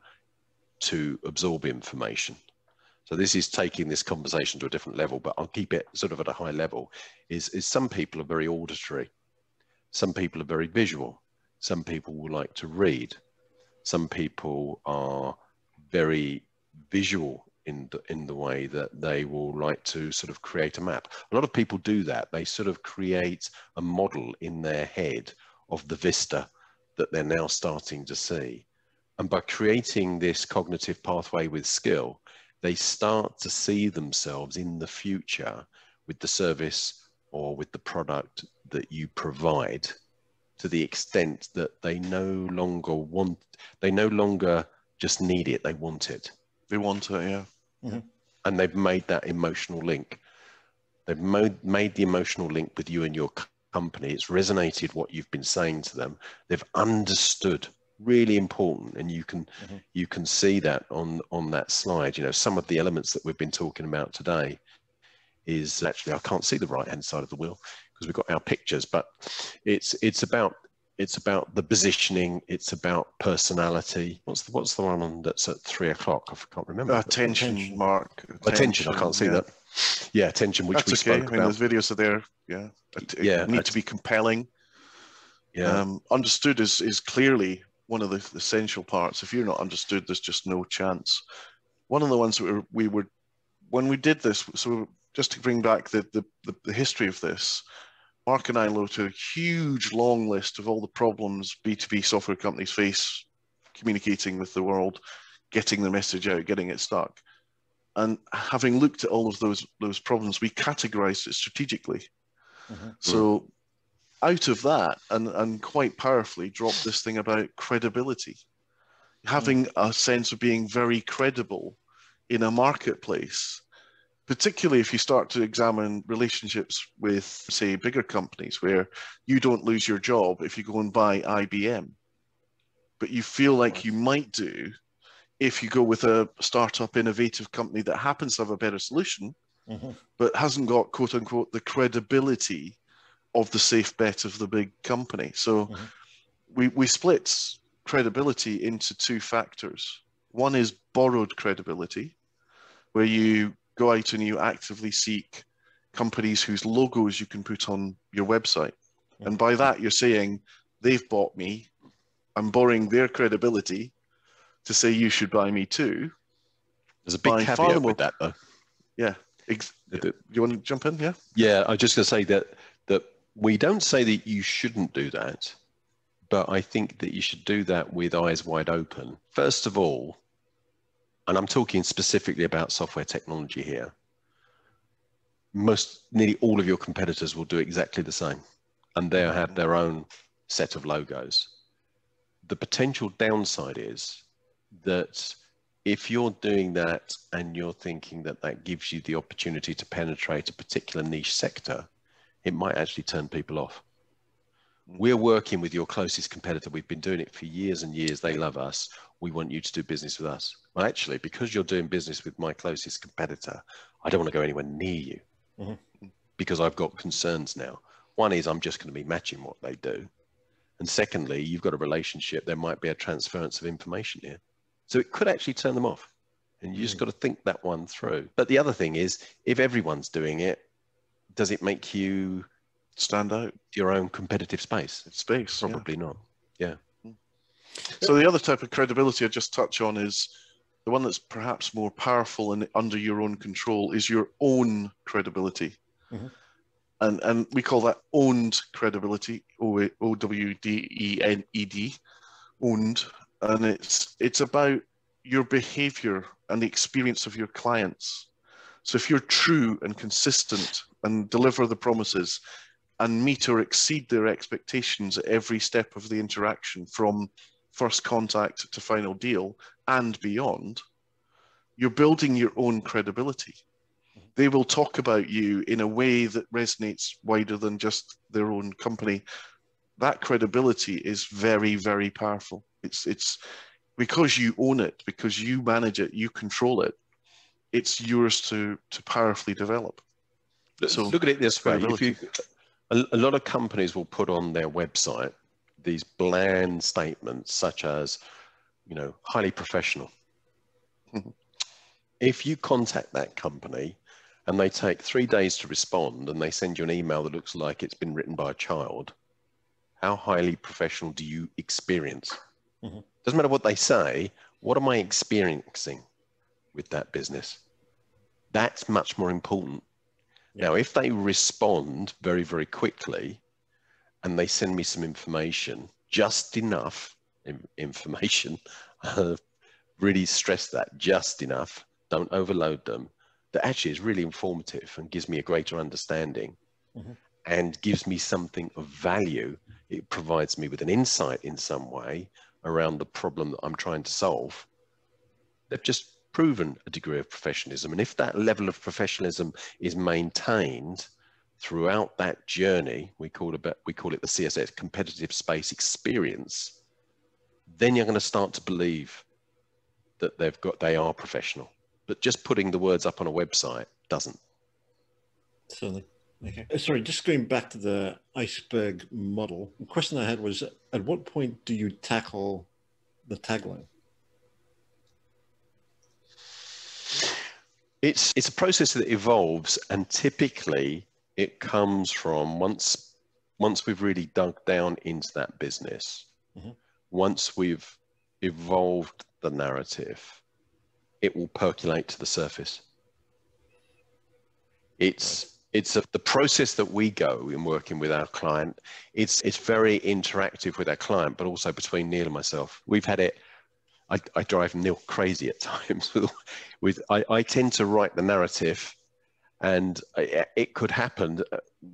to absorb information. So this is taking this conversation to a different level, but I'll keep it sort of at a high level, is some people are very auditory. Some people are very visual. Some people will like to read. Some people are very visual in the way that they will like to sort of create a map. A lot of people do that. They sort of create a model in their head of the vista that they're now starting to see. And by creating this cognitive pathway with skill, they start to see themselves in the future with the service or with the product that you provide, to the extent that they no longer just need it, they want it. They want it, yeah. Mm-hmm. And they've made that emotional link. They've made the emotional link with you and your company. It's resonated what you've been saying to them. They've understood. Really important, and you can see that on that slide. You know, some of the elements that we've been talking about today is actually, I can't see the right hand side of the wheel because we've got our pictures, but it's about the positioning. It's about personality. What's the one on that's at 3 o'clock? I can't remember. Attention, Mark. Attention. I can't see that. Yeah, attention, which we spoke about. Those videos are there. Yeah. It need to be compelling. Yeah. Understood is clearly one of the essential parts. If you're not understood, there's just no chance. One of the ones that we were when we did this, so just to bring back the history of this, Mark and I looked at a huge long list of all the problems B2B software companies face communicating with the world, getting the message out, getting it stuck. And having looked at all of those problems, we categorized it strategically. Mm-hmm. So out of that, and quite powerfully, dropped this thing about credibility. Having a sense of being very credible in a marketplace, particularly if you start to examine relationships with, say, bigger companies where you don't lose your job if you go and buy IBM, but you feel like you might do if you go with a startup innovative company that happens to have a better solution, but hasn't got, quote unquote, the credibility of the safe bet of the big company. So we split credibility into two factors. One is borrowed credibility, where you go out and you actively seek companies whose logos you can put on your website. And by that, you're saying, they've bought me, I'm borrowing their credibility to say you should buy me too. There's a big caveat with that, though. Yeah. You want to jump in? Yeah. Yeah, I'm just going to say that we don't say that you shouldn't do that, but I think that you should do that with eyes wide open. First of all, and I'm talking specifically about software technology here, nearly all of your competitors will do exactly the same, and they'll have their own set of logos. The potential downside is that if you're doing that and you're thinking that that gives you the opportunity to penetrate a particular niche sector, it might actually turn people off. We're working with your closest competitor. We've been doing it for years and years. They love us. We want you to do business with us. Well, actually, because you're doing business with my closest competitor, I don't want to go anywhere near you because I've got concerns now. One is I'm just going to be matching what they do. And secondly, you've got a relationship. There might be a transference of information here. So it could actually turn them off. And you just got to think that one through. But the other thing is, if everyone's doing it, does it make you stand out? Your own competitive space? Probably not. Yeah. So the other type of credibility I just touch on is the one that's perhaps more powerful and under your own control is your own credibility. And we call that owned credibility, OWDENED, owned. And it's about your behavior and the experience of your clients. So if you're true and consistent and deliver the promises and meet or exceed their expectations at every step of the interaction, from first contact to final deal and beyond, you're building your own credibility. They will talk about you in a way that resonates wider than just their own company. That credibility is very, very powerful. It's because you own it, because you manage it, you control it. It's yours to powerfully develop. So look at it this way. A lot of companies will put on their website these bland statements such as, you know, highly professional. If you contact that company and they take 3 days to respond and they send you an email that looks like it's been written by a child, how highly professional do you experience? Doesn't matter what they say, what am I experiencing with that business? That's much more important. Now, if they respond very, very quickly and they send me some information, just enough information, really stress that, just enough, don't overload them, that actually is really informative and gives me a greater understanding and gives me something of value. It provides me with an insight in some way around the problem that I'm trying to solve. They've just proven a degree of professionalism. And if that level of professionalism is maintained throughout that journey, we call it the CSX, competitive space experience, then you're going to start to believe that they are professional. But just putting the words up on a website doesn't. Certainly. Okay. Sorry, just going back to the iceberg model, the question I had was, at what point do you tackle the tagline? It's a process that evolves, and typically it comes from once we've really dug down into that business, once we've evolved the narrative, it will percolate to the surface. It's the process that we go in working with our client. It's very interactive with our client, but also between Neil and myself. We've had it. I drive Neil crazy at times. I tend to write the narrative, and it could happen.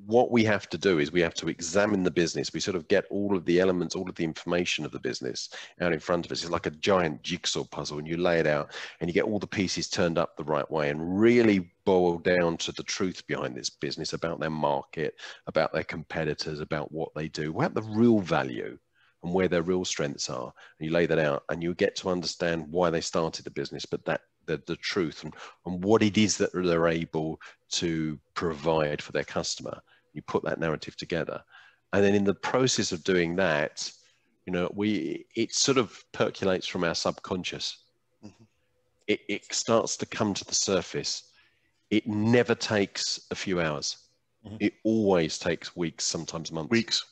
What we have to do is we have to examine the business. We sort of get all of the elements, all of the information of the business out in front of us. It's like a giant jigsaw puzzle, and you lay it out and you get all the pieces turned up the right way and really boil down to the truth behind this business, about their market, about their competitors, about what they do, what the real value and where their real strengths are. And you lay that out and you get to understand why they started the business, but the truth and what it is that they're able to provide for their customer. You put that narrative together. And then in the process of doing that, you know, it sort of percolates from our subconscious. It starts to come to the surface. It never takes a few hours. It always takes weeks, sometimes months. Weeks.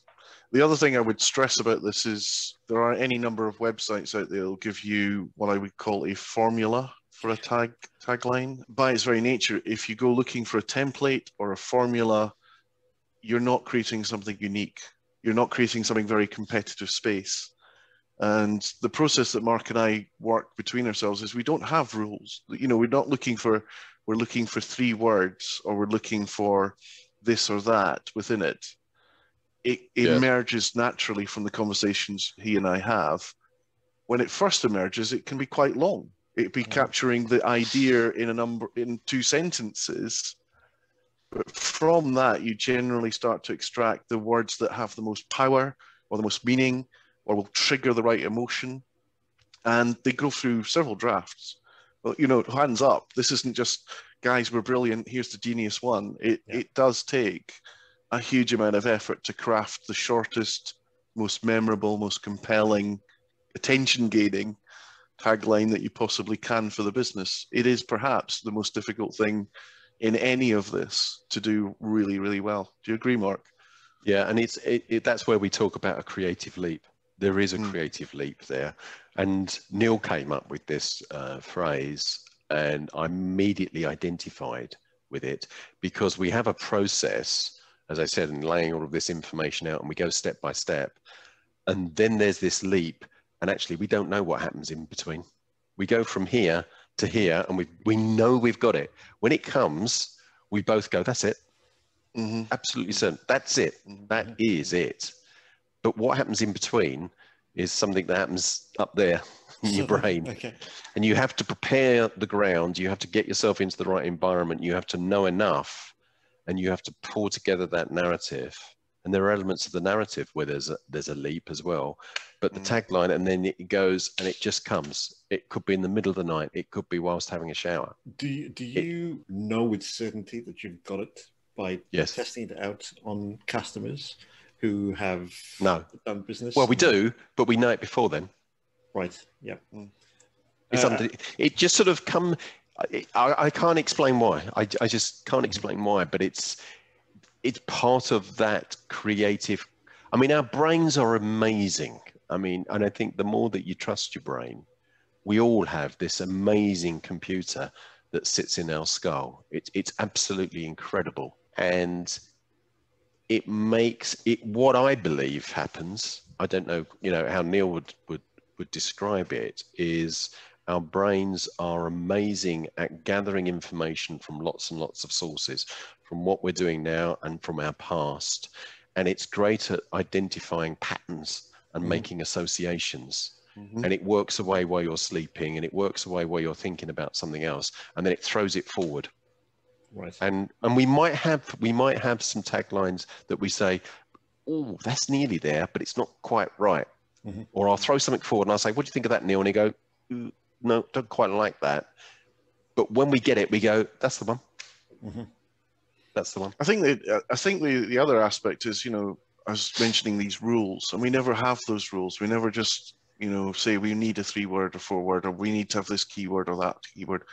The other thing I would stress about this is there are any number of websites out there that will give you what I would call a formula for a tagline. By its very nature, if you go looking for a template or a formula, you're not creating something unique. You're not creating something very competitive space. And the process that Mark and I work between ourselves is we don't have rules. You know, we're looking for 3 words, or we're looking for this or that within it. It emerges naturally from the conversations he and I have. When it first emerges, it can be quite long. It'd be capturing the idea in 2 sentences. But from that, you generally start to extract the words that have the most power or the most meaning or will trigger the right emotion. And they go through several drafts. Well, you know, hands up. This isn't just, guys, we're brilliant, here's the genius one. It does take a huge amount of effort to craft the shortest, most memorable, most compelling, attention-gaining tagline that you possibly can for the business. It is perhaps the most difficult thing in any of this to do really, really well. Do you agree, Mark? Yeah, and that's where we talk about a creative leap. There is a creative leap there. And Neil came up with this phrase, and I immediately identified with it because we have a process, as I said, in laying all of this information out, and we go step by step. And then there's this leap, and actually we don't know what happens in between. We go from here to here, and we know we've got it. When it comes, we both go, that's it. Absolutely certain. That's it. That is it. But what happens in between is something that happens up there in your brain. Okay. And you have to prepare the ground. You have to get yourself into the right environment. You have to know enough, and you have to pull together that narrative. And there are elements of the narrative where there's a leap as well. But the tagline, and then it goes and it just comes. It could be in the middle of the night. It could be whilst having a shower. Do you know with certainty that you've got it by testing it out on customers who have done business? Well, we do, but we know it before then. Right. Yeah. It's it just sort of I can't explain why. I just can't explain why, but it's part of that creative. I mean, our brains are amazing. I mean, and I think the more that you trust your brain, we all have this amazing computer that sits in our skull. It's absolutely incredible. And it makes it, what I believe happens, I don't know, how Neil would describe it, is our brains are amazing at gathering information from lots and lots of sources, from what we're doing now and from our past. And it's great at identifying patterns and making associations. And it works away while you're sleeping, and it works away while you're thinking about something else, and then it throws it forward. Right. And we might have some taglines that we say, oh, that's nearly there, but it's not quite right. Or I'll throw something forward and I'll say, what do you think of that, Neil? And he go, no, don't quite like that. But when we get it, we go, that's the one. That's the one. I think the other aspect is, I was mentioning these rules, and we never have those rules. We never just, say we need a 3-word or 4-word, or we need to have this keyword or that keyword.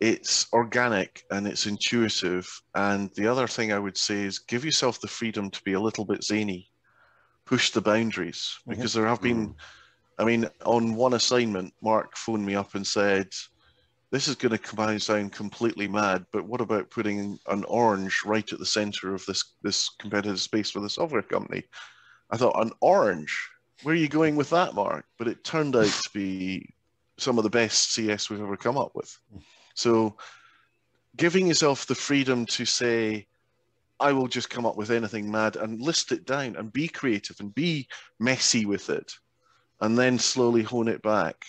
It's organic and it's intuitive. And the other thing I would say is give yourself the freedom to be a little bit zany, push the boundaries, because there have been, I mean, on one assignment, Mark phoned me up and said, this is going to sound completely mad, but what about putting an orange right at the center of this competitive space for the software company? I thought, an orange? Where are you going with that, Mark? But it turned out to be some of the best CS we've ever come up with. So giving yourself the freedom to say, I will just come up with anything mad, and list it down and be creative and be messy with it, and then slowly hone it back.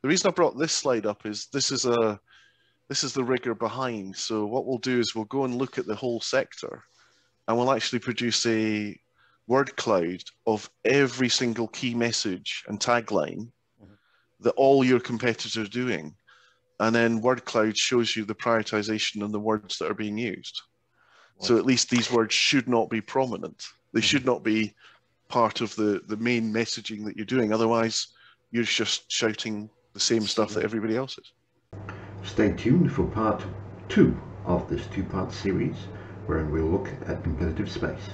The reason I brought this slide up is this is the rigor behind. So what we'll do is we'll go and look at the whole sector, and we'll actually produce a word cloud of every single key message and tagline that all your competitors are doing. And then word cloud shows you the prioritization and the words that are being used. So at least these words should not be prominent. They should not be part of the main messaging that you're doing. Otherwise, you're just shouting the same stuff that everybody else is. Stay tuned for part 2 of this 2-part series, wherein we'll look at competitive space.